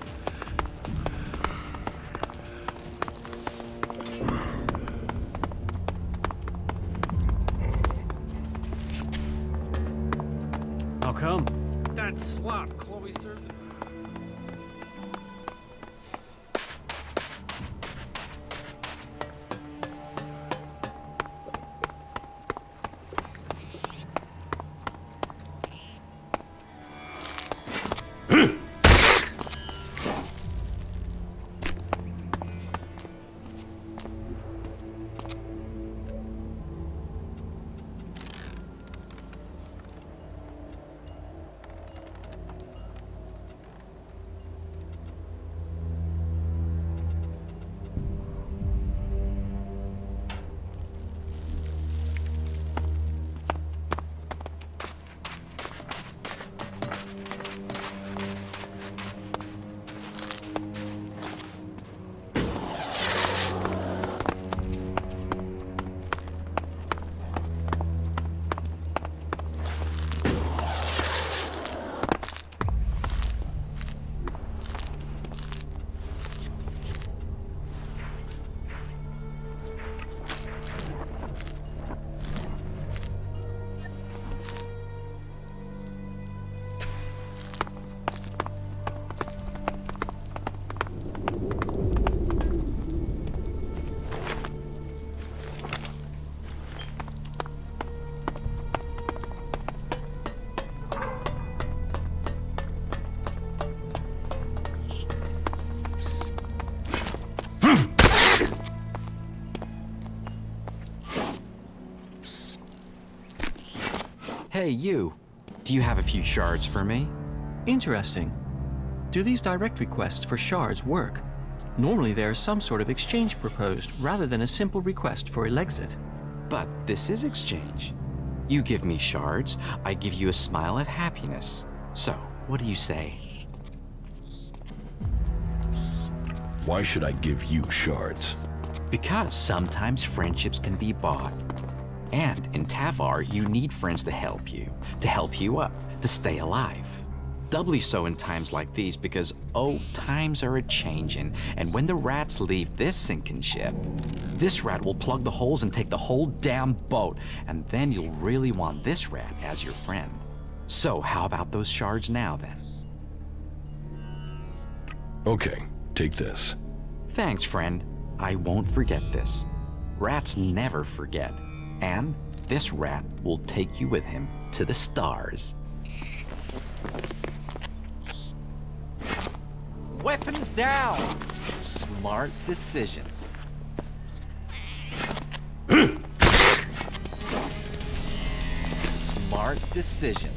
How come? That slop Chloe serves it. Hey, you. Do you have a few shards for me? Interesting. Do these direct requests for shards work? Normally there is some sort of exchange proposed rather than a simple request for Elexit. But this is exchange. You give me shards, I give you a smile of happiness. So, what do you say? Why should I give you shards? Because sometimes friendships can be bought. And in Tavar, you need friends to help you up, to stay alive. Doubly so in times like these because, oh, times are a-changin', and when the rats leave this sinking ship, this rat will plug the holes and take the whole damn boat, and then you'll really want this rat as your friend. So how about those shards now, then? Okay, take this. Thanks, friend. I won't forget this. Rats never forget. And this rat will take you with him to the stars. Weapons down! Smart decision. Smart decision.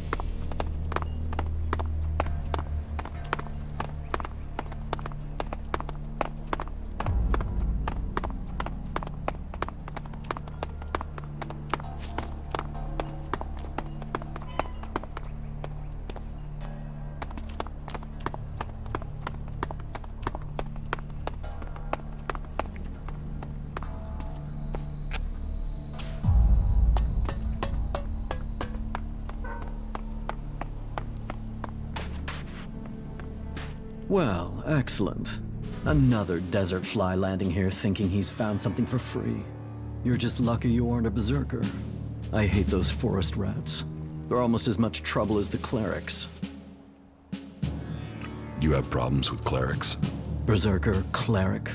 Well, excellent. Another desert fly landing here thinking he's found something for free. You're just lucky you aren't a berserker. I hate those forest rats. They're almost as much trouble as the clerics. You have problems with clerics? Berserker, cleric.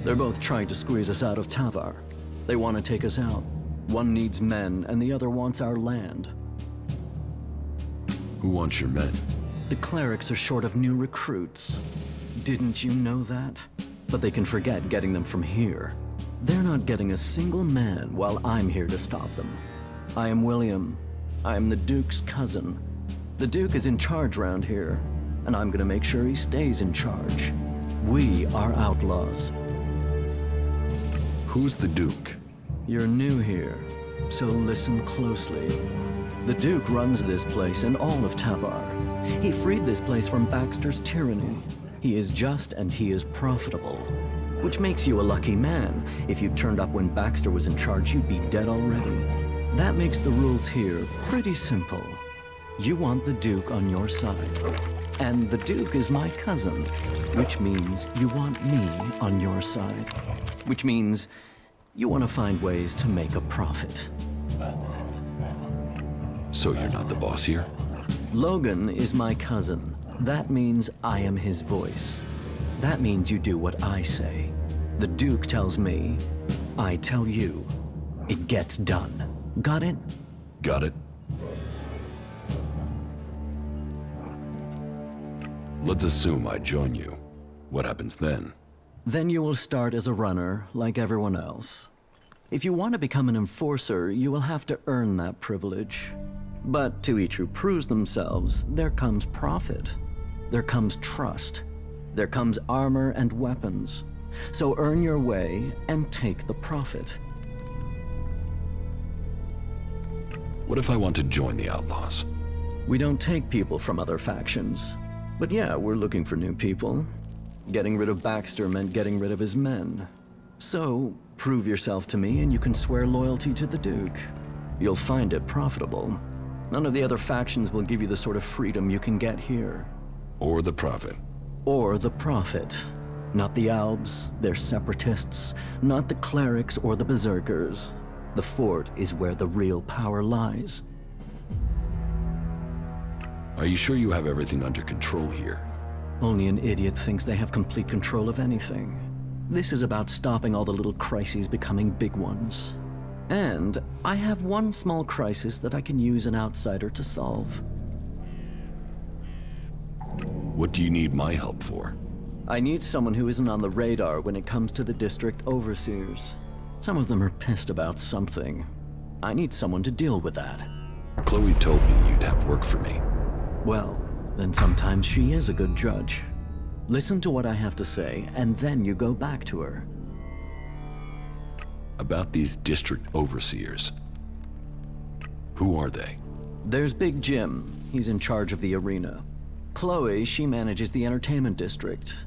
They're both trying to squeeze us out of Tavar. They want to take us out. One needs men, and the other wants our land. Who wants your men? The clerics are short of new recruits. Didn't you know that? But they can forget getting them from here. They're not getting a single man while I'm here to stop them. I am William. I am the Duke's cousin. The Duke is in charge around here, and I'm gonna make sure he stays in charge. We are outlaws. Who's the Duke? You're new here, so listen closely. The Duke runs this place and all of Tavar. He freed this place from Baxter's tyranny. He is just and he is profitable. Which makes you a lucky man. If you turned up when Baxter was in charge, you'd be dead already. That makes the rules here pretty simple. You want the Duke on your side. And the Duke is my cousin, which means you want me on your side. Which means you want to find ways to make a profit. So you're not the boss here? Logan is my cousin. That means I am his voice. That means you do what I say. The Duke tells me, I tell you. It gets done. Got it? Got it. Let's assume I join you. What happens then? Then you will start as a runner, like everyone else. If you want to become an enforcer, you will have to earn that privilege. But to each who proves themselves, there comes profit. There comes trust. There comes armor and weapons. So earn your way and take the profit. What if I want to join the Outlaws? We don't take people from other factions. But yeah, we're looking for new people. Getting rid of Baxter meant getting rid of his men. So, prove yourself to me and you can swear loyalty to the Duke. You'll find it profitable. None of the other factions will give you the sort of freedom you can get here. Or the profit. Or the profit. Not the Albs, they're separatists. Not the clerics or the berserkers. The fort is where the real power lies. Are you sure you have everything under control here? Only an idiot thinks they have complete control of anything. This is about stopping all the little crises becoming big ones. And I have one small crisis that I can use an outsider to solve. What do you need my help for? I need someone who isn't on the radar when it comes to the district overseers. Some of them are pissed about something. I need someone to deal with that. Chloe told me you'd have work for me. Well, then sometimes she is a good judge. Listen to what I have to say, and then you go back to her. About these district overseers. Who are they? There's Big Jim. He's in charge of the arena. Chloe, she manages the entertainment district.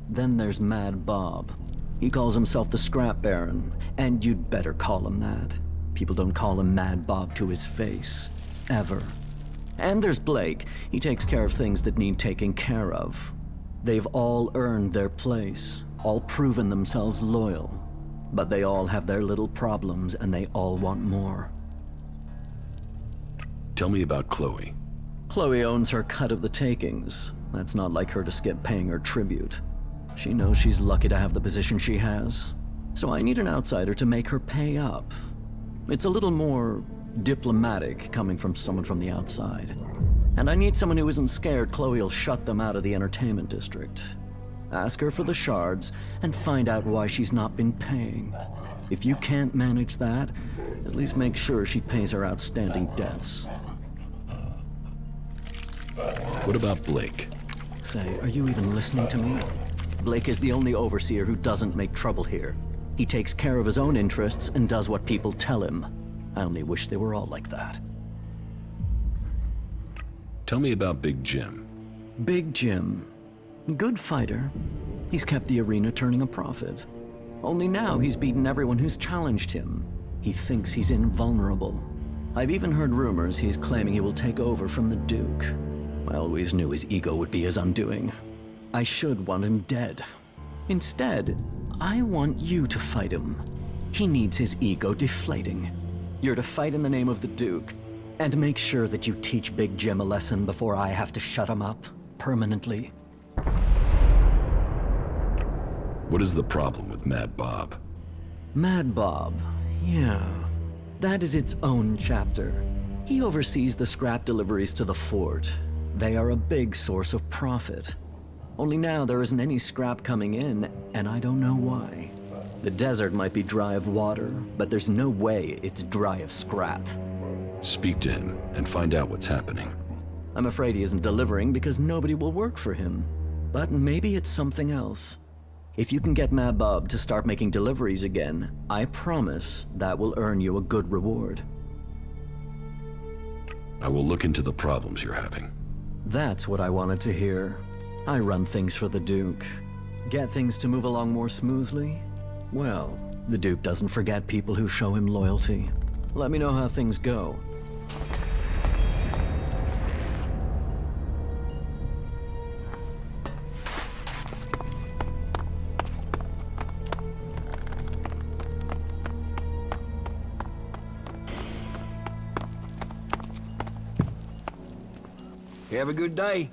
Then there's Mad Bob. He calls himself the Scrap Baron, and you'd better call him that. People don't call him Mad Bob to his face. Ever. And there's Blake. He takes care of things that need taking care of. They've all earned their place, all proven themselves loyal. But they all have their little problems, and they all want more. Tell me about Chloe. Chloe owns her cut of the takings. That's not like her to skip paying her tribute. She knows she's lucky to have the position she has. So I need an outsider to make her pay up. It's a little more diplomatic coming from someone from the outside. And I need someone who isn't scared Chloe will shut them out of the entertainment district. Ask her for the shards and find out why she's not been paying. If you can't manage that, at least make sure she pays her outstanding debts. What about Blake? Say, are you even listening to me? Blake is the only overseer who doesn't make trouble here. He takes care of his own interests and does what people tell him. I only wish they were all like that. Tell me about Big Jim. Big Jim. Good fighter. He's kept the arena turning a profit. Only now he's beaten everyone who's challenged him. He thinks he's invulnerable. I've even heard rumors he's claiming he will take over from the Duke. I always knew his ego would be his undoing. I should want him dead. Instead, I want you to fight him. He needs his ego deflating. You're to fight in the name of the Duke, and make sure that you teach Big Jim a lesson before I have to shut him up permanently. What is the problem with Mad Bob? Mad Bob, yeah. That is its own chapter. He oversees the scrap deliveries to the fort. They are a big source of profit. Only now there isn't any scrap coming in, and I don't know why. The desert might be dry of water, but there's no way it's dry of scrap. Speak to him and find out what's happening. I'm afraid he isn't delivering because nobody will work for him. But maybe it's something else. If you can get Mad Bob to start making deliveries again, I promise that will earn you a good reward. I will look into the problems you're having. That's what I wanted to hear. I run things for the Duke. Get things to move along more smoothly? Well, the Duke doesn't forget people who show him loyalty. Let me know how things go. Have a good day.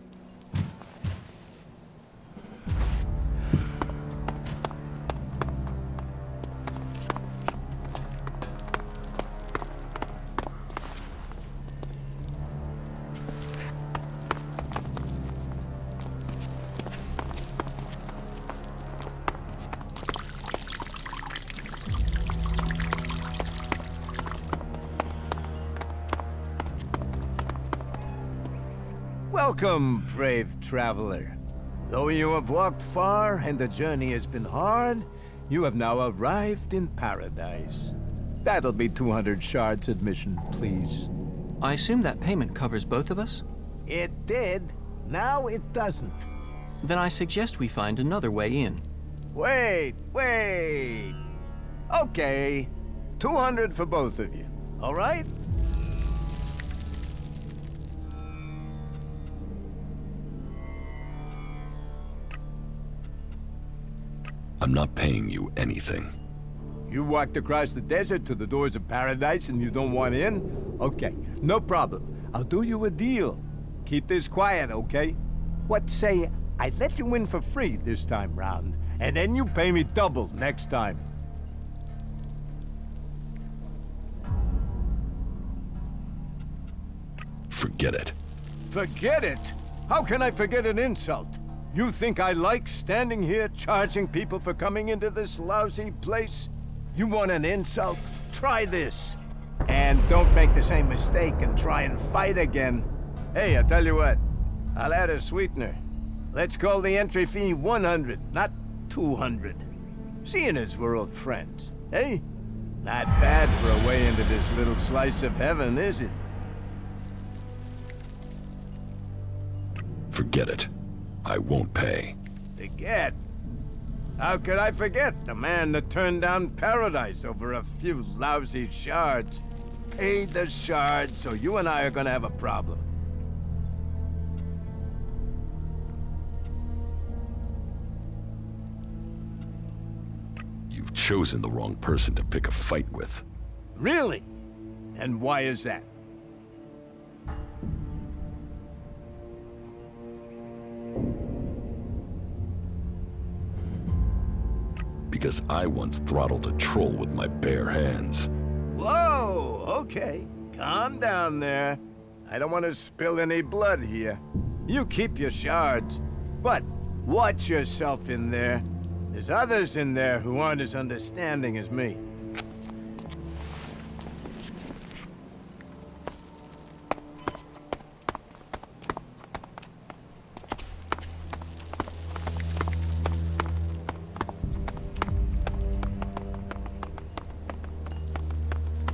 Welcome, brave traveler. Though you have walked far and the journey has been hard, you have now arrived in paradise. That'll be 200 shards admission, please. I assume that payment covers both of us? It did. Now it doesn't. Then I suggest we find another way in. Wait. Okay. 200 for both of you. All right? I'm not paying you anything. You walked across the desert to the doors of paradise and you don't want in? Okay, no problem. I'll do you a deal. Keep this quiet, okay? What say I let you in for free this time round, and then you pay me double next time. Forget it. Forget it? How can I forget an insult? You think I like standing here charging people for coming into this lousy place? You want an insult? Try this. And And don't make the same mistake and try and fight again. Hey, I tell you what, I'll add a sweetener. Let's call the entry fee 100, not 200. Seeing as we're old friends, eh? Not bad for a way into this little slice of heaven, is it? Forget it. I won't pay. Forget? How could I forget the man that turned down paradise over a few lousy shards? Paid the shards, so you and I are gonna have a problem. You've chosen the wrong person to pick a fight with. Really? And why is that? Because I once throttled a troll with my bare hands. Whoa, okay. Calm down there. I don't want to spill any blood here. You keep your shards, but watch yourself in there. There's others in there who aren't as understanding as me.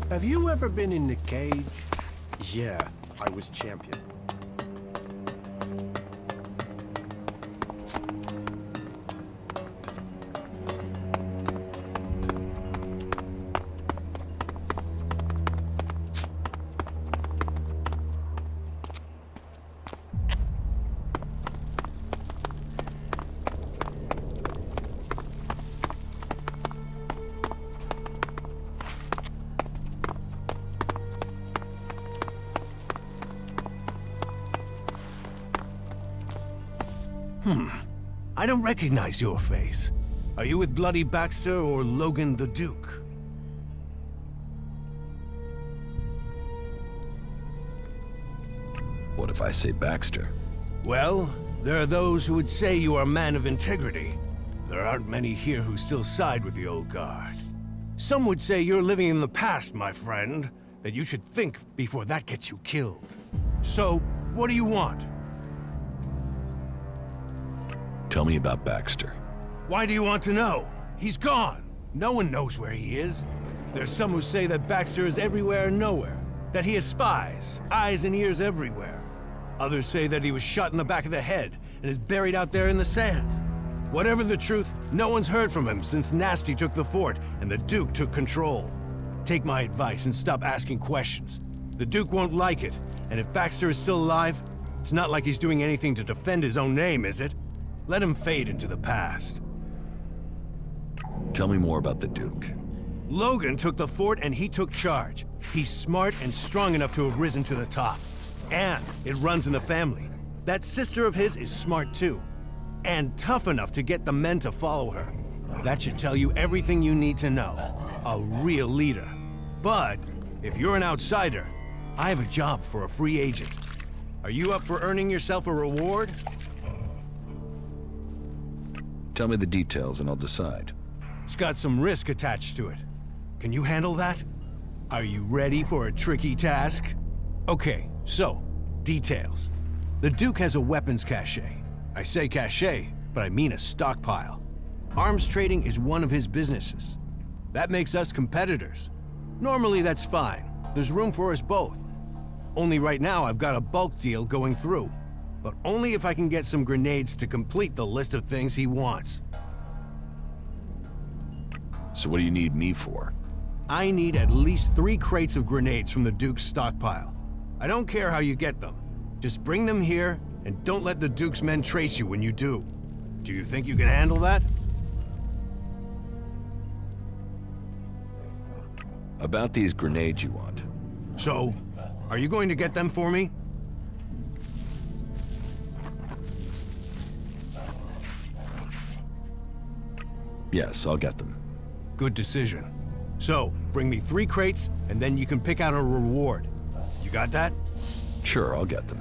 Have you ever been in the cage? Yeah, I was champion. I don't recognize your face. Are you with Bloody Baxter or Logan the Duke? What if I say Baxter? Well, there are those who would say you are a man of integrity. There aren't many here who still side with the old guard. Some would say you're living in the past, my friend, that you should think before that gets you killed. So, what do you want? Tell me about Baxter. Why do you want to know? He's gone. No one knows where he is. There's some who say that Baxter is everywhere and nowhere, that he has spies, eyes and ears everywhere. Others say that he was shot in the back of the head and is buried out there in the sands. Whatever the truth, no one's heard from him since Nasty took the fort and the Duke took control. Take my advice and stop asking questions. The Duke won't like it, and if Baxter is still alive, it's not like he's doing anything to defend his own name, is it? Let him fade into the past. Tell me more about the Duke. Logan took the fort and he took charge. He's smart and strong enough to have risen to the top. And it runs in the family. That sister of his is smart too. And tough enough to get the men to follow her. That should tell you everything you need to know. A real leader. But if you're an outsider, I have a job for a free agent. Are you up for earning yourself a reward? Tell me the details and I'll decide. It's got some risk attached to it. Can you handle that? Are you ready for a tricky task? Okay, so, details. The Duke has a weapons cache. I say cache, but I mean a stockpile. Arms trading is one of his businesses. That makes us competitors. Normally that's fine. There's room for us both. Only right now I've got a bulk deal going through. But only if I can get some grenades to complete the list of things he wants. So what do you need me for? I need at least 3 crates of grenades from the Duke's stockpile. I don't care how you get them. Just bring them here, and don't let the Duke's men trace you when you do. Do you think you can handle that? About these grenades you want. So, are you going to get them for me? Yes, I'll get them. Good decision. So, bring me 3 crates, and then you can pick out a reward. You got that? Sure, I'll get them.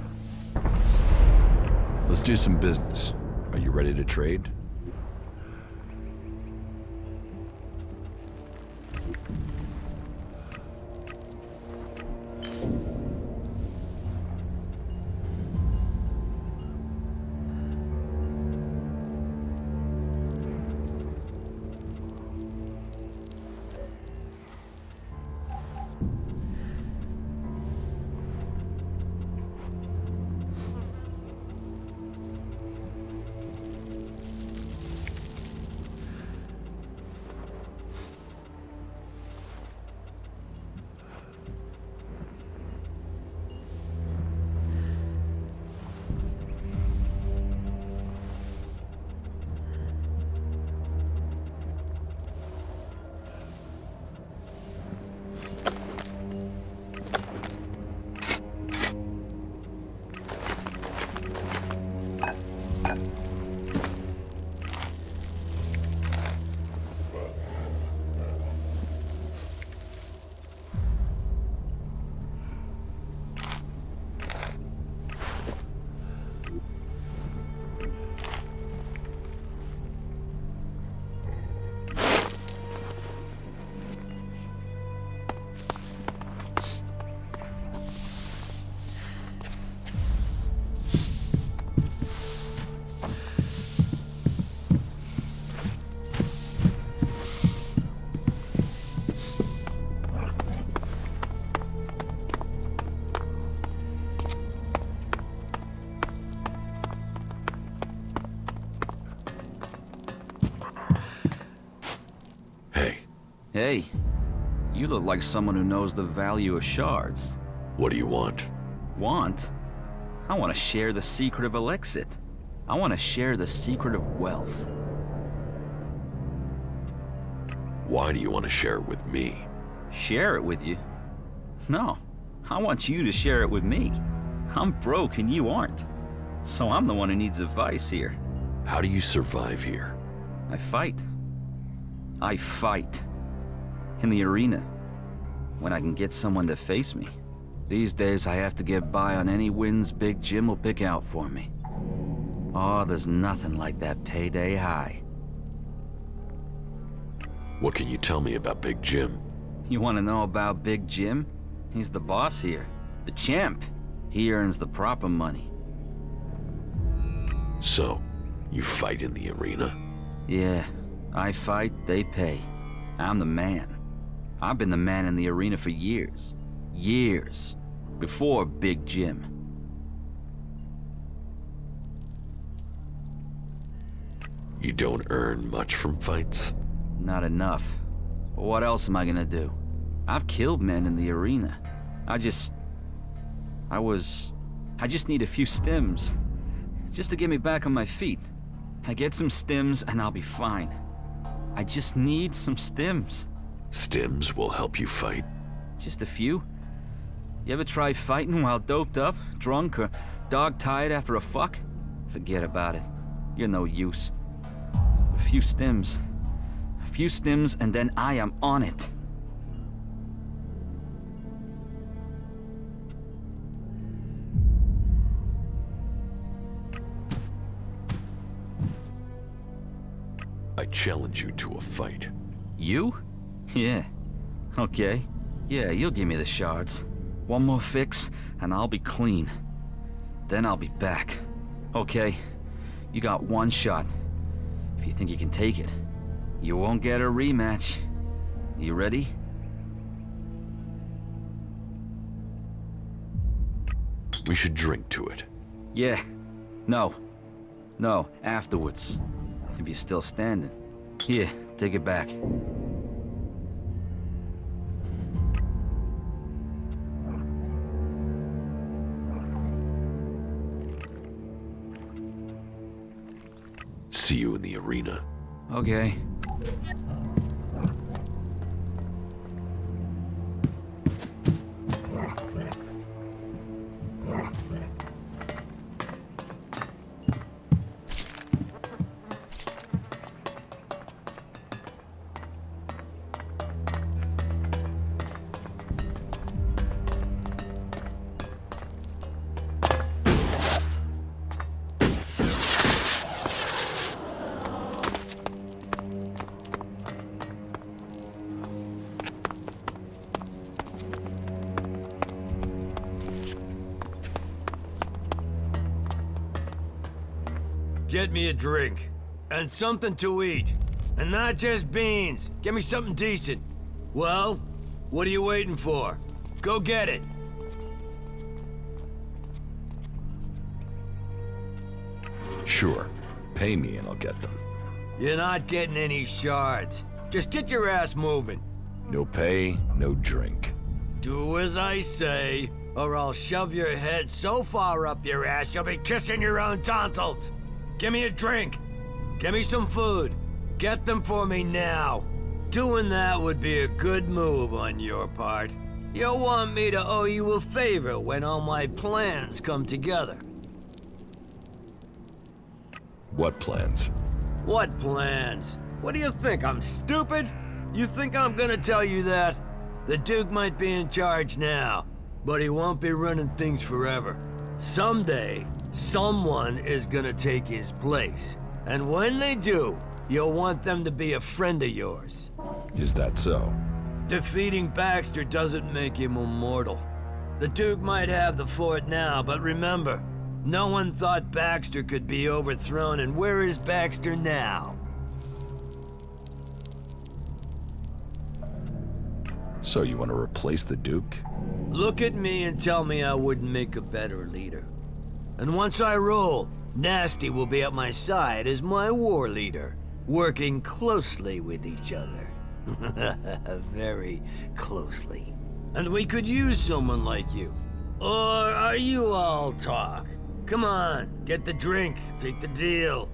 Let's do some business. Are you ready to trade? Hey, you look like someone who knows the value of shards. What do you want? Want? I want to share the secret of ELEX. I want to share the secret of wealth. Why do you want to share it with me? Share it with you? No, I want you to share it with me. I'm broke and you aren't. So I'm the one who needs advice here. How do you survive here? I fight. I fight. In the arena. When I can get someone to face me. These days I have to get by on any wins Big Jim will pick out for me. Oh, there's nothing like that payday high. What can you tell me about Big Jim? You want to know about Big Jim? He's the boss here. The champ. He earns the proper money. So, you fight in the arena? Yeah, I fight, they pay. I'm the man. I've been the man in the arena for years. Years. Before Big Jim. You don't earn much from fights? Not enough. What else am I gonna do? I've killed men in the arena. I just need a few stims. Just to get me back on my feet. I get some stims and I'll be fine. I just need some stims. Stims will help you fight? Just a few. You ever try fighting while doped up, drunk, or dog-tired after a fuck? Forget about it. You're no use. A few stims. A few stims and then I am on it. I challenge you to a fight. You? Yeah. Okay. Yeah, you'll give me the shards. One more fix, and I'll be clean. Then I'll be back. Okay. You got one shot. If you think you can take it, you won't get a rematch. You ready? We should drink to it. Yeah. No. No, afterwards. If you're still standing. Here, take it back. See you in the arena. Okay. Get me a drink. And something to eat. And not just beans. Get me something decent. Well, what are you waiting for? Go get it. Sure. Pay me and I'll get them. You're not getting any shards. Just get your ass moving. No pay, no drink. Do as I say, or I'll shove your head so far up your ass you'll be kissing your own tonsils. Give me a drink. Give me some food. Get them for me now. Doing that would be a good move on your part. You'll want me to owe you a favor when all my plans come together. What plans? What plans? What do you think, I'm stupid? You think I'm gonna tell you that? The Duke might be in charge now, but he won't be running things forever. Someday, someone is gonna take his place. And when they do, you'll want them to be a friend of yours. Is that so? Defeating Baxter doesn't make him immortal. The Duke might have the fort now, but remember, no one thought Baxter could be overthrown, and where is Baxter now? So you want to replace the Duke? Look at me and tell me I wouldn't make a better leader. And once I rule, Nasty will be at my side as my war leader, working closely with each other. Very closely. And we could use someone like you. Or are you all talk? Come on, get the drink, take the deal.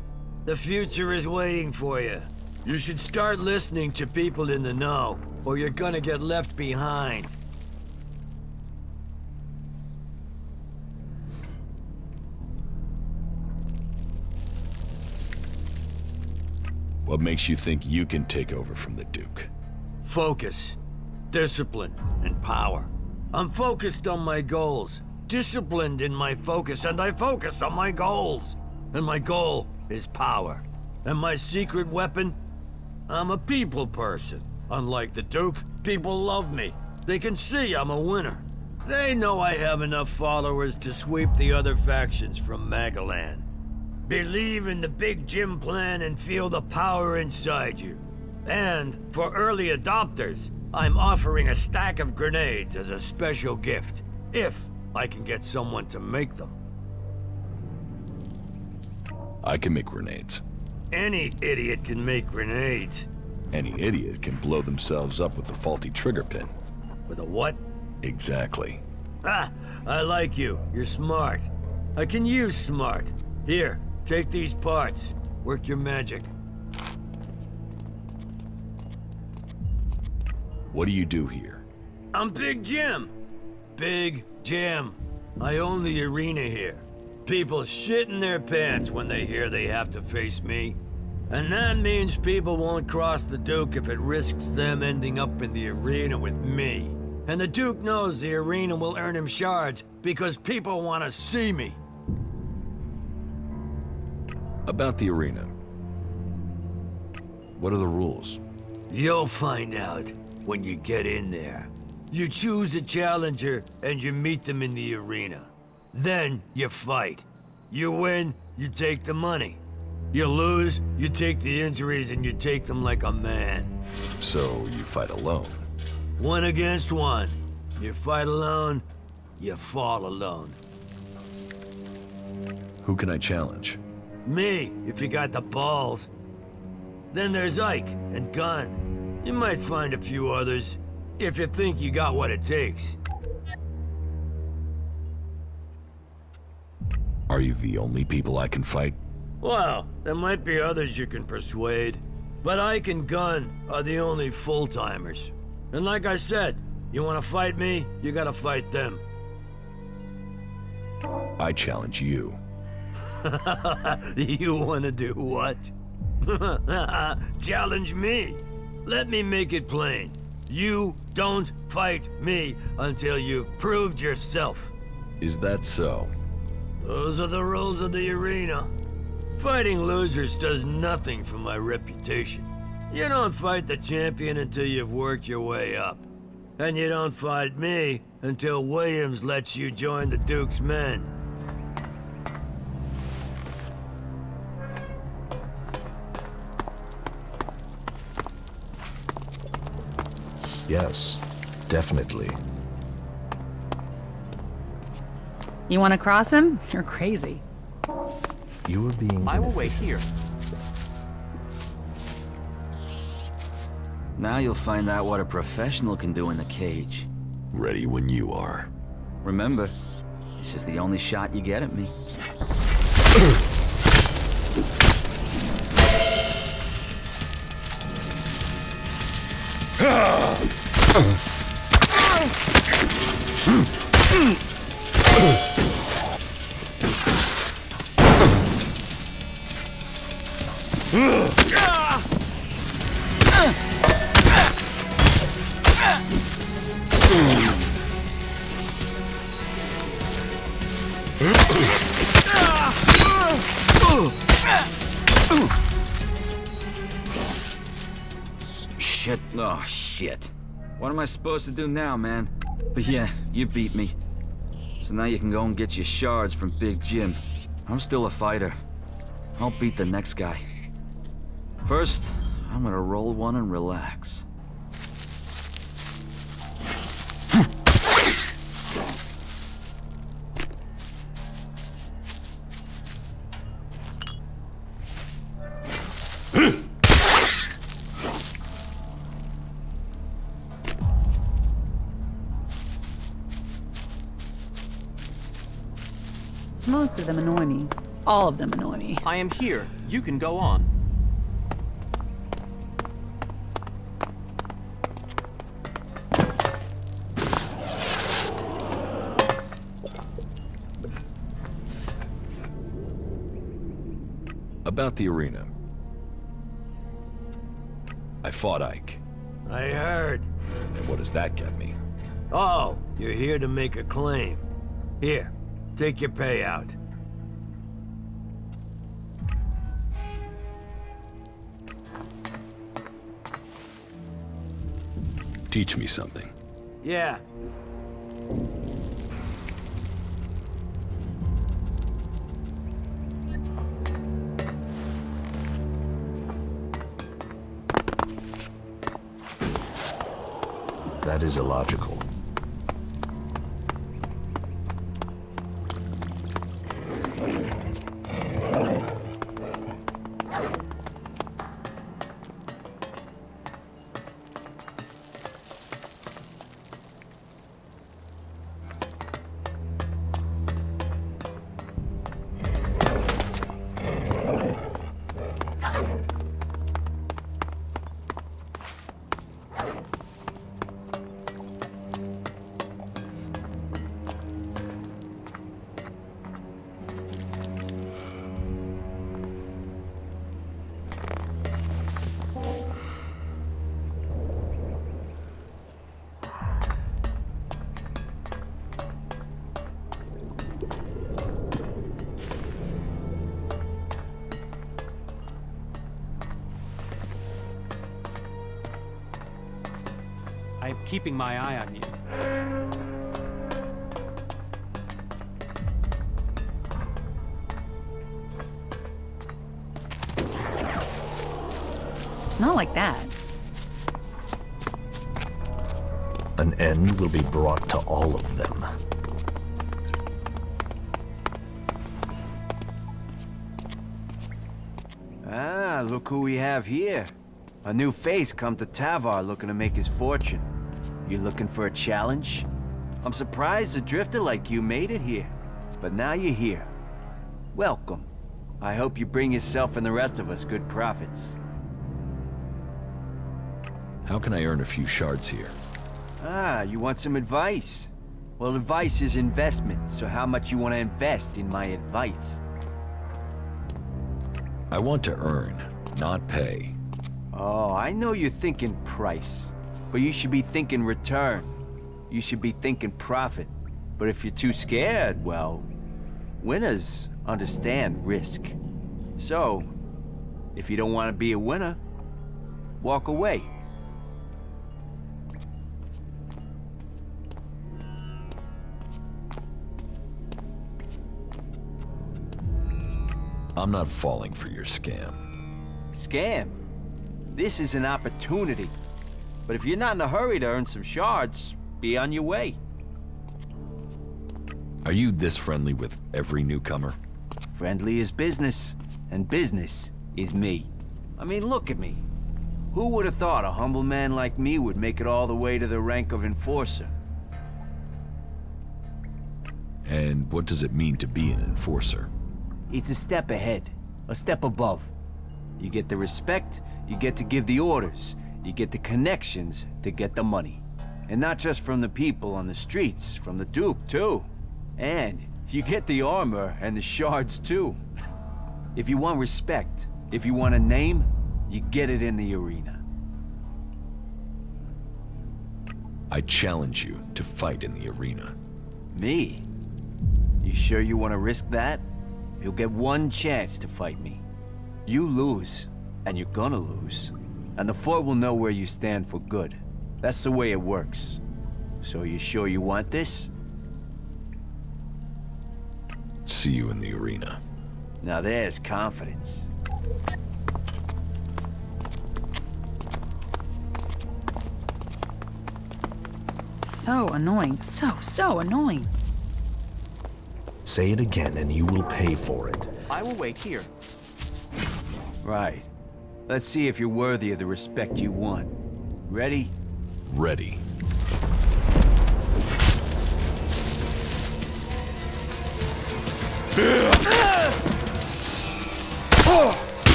The future is waiting for you. You should start listening to people in the know, or you're gonna get left behind. What makes you think you can take over from the Duke? Focus, discipline, and power. I'm focused on my goals, disciplined in my focus, and I focus on my goals. And my goal is power. And my secret weapon? I'm a people person. Unlike the Duke, people love me. They can see I'm a winner. They know I have enough followers to sweep the other factions from Magaland. Believe in the Big Jim plan and feel the power inside you. And for early adopters, I'm offering a stack of grenades as a special gift, if I can get someone to make them. I can make grenades. Any idiot can make grenades. Any idiot can blow themselves up with a faulty trigger pin. With a what? Exactly. Ah, I like you. You're smart. I can use smart. Here, take these parts. Work your magic. What do you do here? I'm Big Jim. Big Jim. I own the arena here. People shit in their pants when they hear they have to face me. And that means people won't cross the Duke if it risks them ending up in the arena with me. And the Duke knows the arena will earn him shards because people want to see me. About the arena. What are the rules? You'll find out when you get in there. You choose a challenger and you meet them in the arena. Then you fight. You win, you take the money. You lose, you take the injuries and you take them like a man. So you fight alone? 1 against 1. You fight alone, you fall alone. Who can I challenge? Me, if you got the balls. Then there's Ike and Gunn. You might find a few others, if you think you got what it takes. Are you the only people I can fight? Well, there might be others you can persuade. But Ike and Gunn are the only full-timers. And like I said, you want to fight me, you gotta fight them. I challenge you. You want to do what? Challenge me. Let me make it plain. You don't fight me until you've proved yourself. Is that so? Those are the rules of the arena. Fighting losers does nothing for my reputation. You don't fight the champion until you've worked your way up. And you don't fight me until Williams lets you join the Duke's men. Yes, definitely. You want to cross him? You're crazy. You were being... I will wait here. Now you'll find out what a professional can do in the cage. Ready when you are. Remember, this is the only shot you get at me. Shit. Oh, shit. What am I supposed to do now, man? But yeah, you beat me. So now you can go and get your shards from Big Jim. I'm still a fighter. I'll beat the next guy. First, I'm gonna roll one and relax. Most of them annoy me. All of them annoy me. I am here. You can go on. About the arena. I fought Ike. I heard. And what does that get me? Oh, you're here to make a claim. Here, take your payout. Teach me something. Yeah. That is illogical. I'm keeping my eye on you. Not like that. An end will be brought to all of them. Ah, look who we have here. A new face come to Tavar looking to make his fortune. You looking for a challenge? I'm surprised a drifter like you made it here. But now you're here. Welcome. I hope you bring yourself and the rest of us good profits. How can I earn a few shards here? Ah, you want some advice? Well, advice is investment, so how much you want to invest in my advice? I want to earn, not pay. Oh, I know you're thinking price, but you should be thinking return. You should be thinking profit. But if you're too scared, well, winners understand risk. So, if you don't want to be a winner, walk away. I'm not falling for your scam. Scam? This is an opportunity. But if you're not in a hurry to earn some shards, be on your way. Are you this friendly with every newcomer? Friendly is business, and business is me. I mean, look at me. Who would have thought a humble man like me would make it all the way to the rank of enforcer? And what does it mean to be an enforcer? It's a step ahead, a step above. You get the respect, you get to give the orders, you get the connections to get the money. And not just from the people on the streets, from the Duke too. And you get the armor and the shards too. If you want respect, if you want a name, you get it in the arena. I challenge you to fight in the arena. Me? You sure you want to risk that? You'll get one chance to fight me. You lose, and you're gonna lose. And the fort will know where you stand for good. That's the way it works. So you sure you want this? See you in the arena. Now there's confidence. So annoying. So annoying. Say it again and you will pay for it. I will wait here. Right. Let's see if you're worthy of the respect you want. Ready? Ready.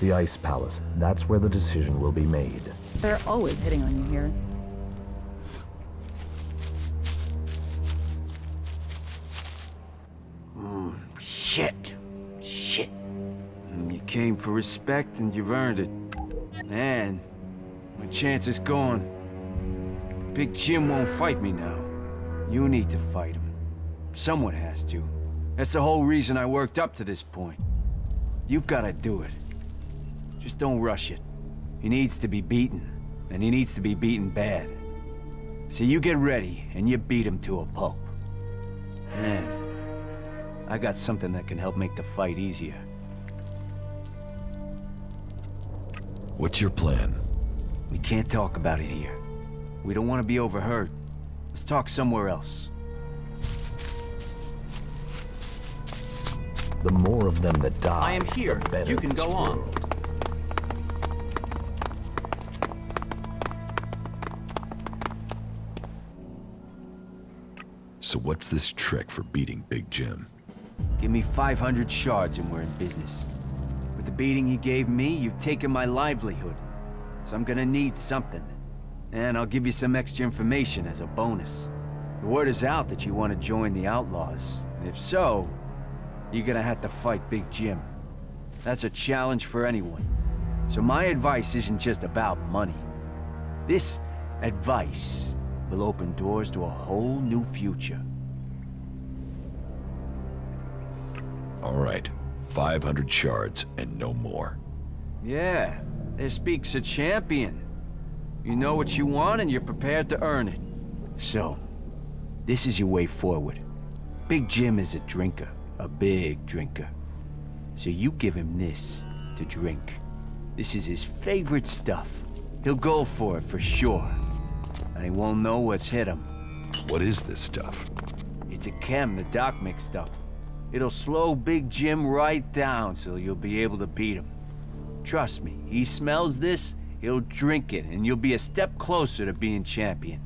The Ice Palace. That's where the decision will be made. They're always hitting on you here. Shit. You came for respect and you've earned it. Man, my chance is gone. Big Jim won't fight me now. You need to fight him. Someone has to. That's the whole reason I worked up to this point. You've got to do it. Just don't rush it. He needs to be beaten, and he needs to be beaten bad. So you get ready, and you beat him to a pulp. Man, I got something that can help make the fight easier. What's your plan? We can't talk about it here. We don't want to be overheard. Let's talk somewhere else. The more of them that die, I am here. the better You can this go on. world. So what's this trick for beating Big Jim? Give me 500 shards and we're in business. With the beating you gave me, you've taken my livelihood. So I'm gonna need something. And I'll give you some extra information as a bonus. The word is out that you want to join the Outlaws. And if so, you're gonna have to fight Big Jim. That's a challenge for anyone. So my advice isn't just about money. This advice will open doors to a whole new future. All right, 500 shards and no more. Yeah, there speaks a champion. You know what you want and you're prepared to earn it. So, this is your way forward. Big Jim is a drinker, a big drinker. So you give him this to drink. This is his favorite stuff. He'll go for it for sure. And he won't know what's hit him. What is this stuff? It's a chem the Doc mixed up. It'll slow Big Jim right down so you'll be able to beat him. Trust me, he smells this, he'll drink it, and you'll be a step closer to being champion.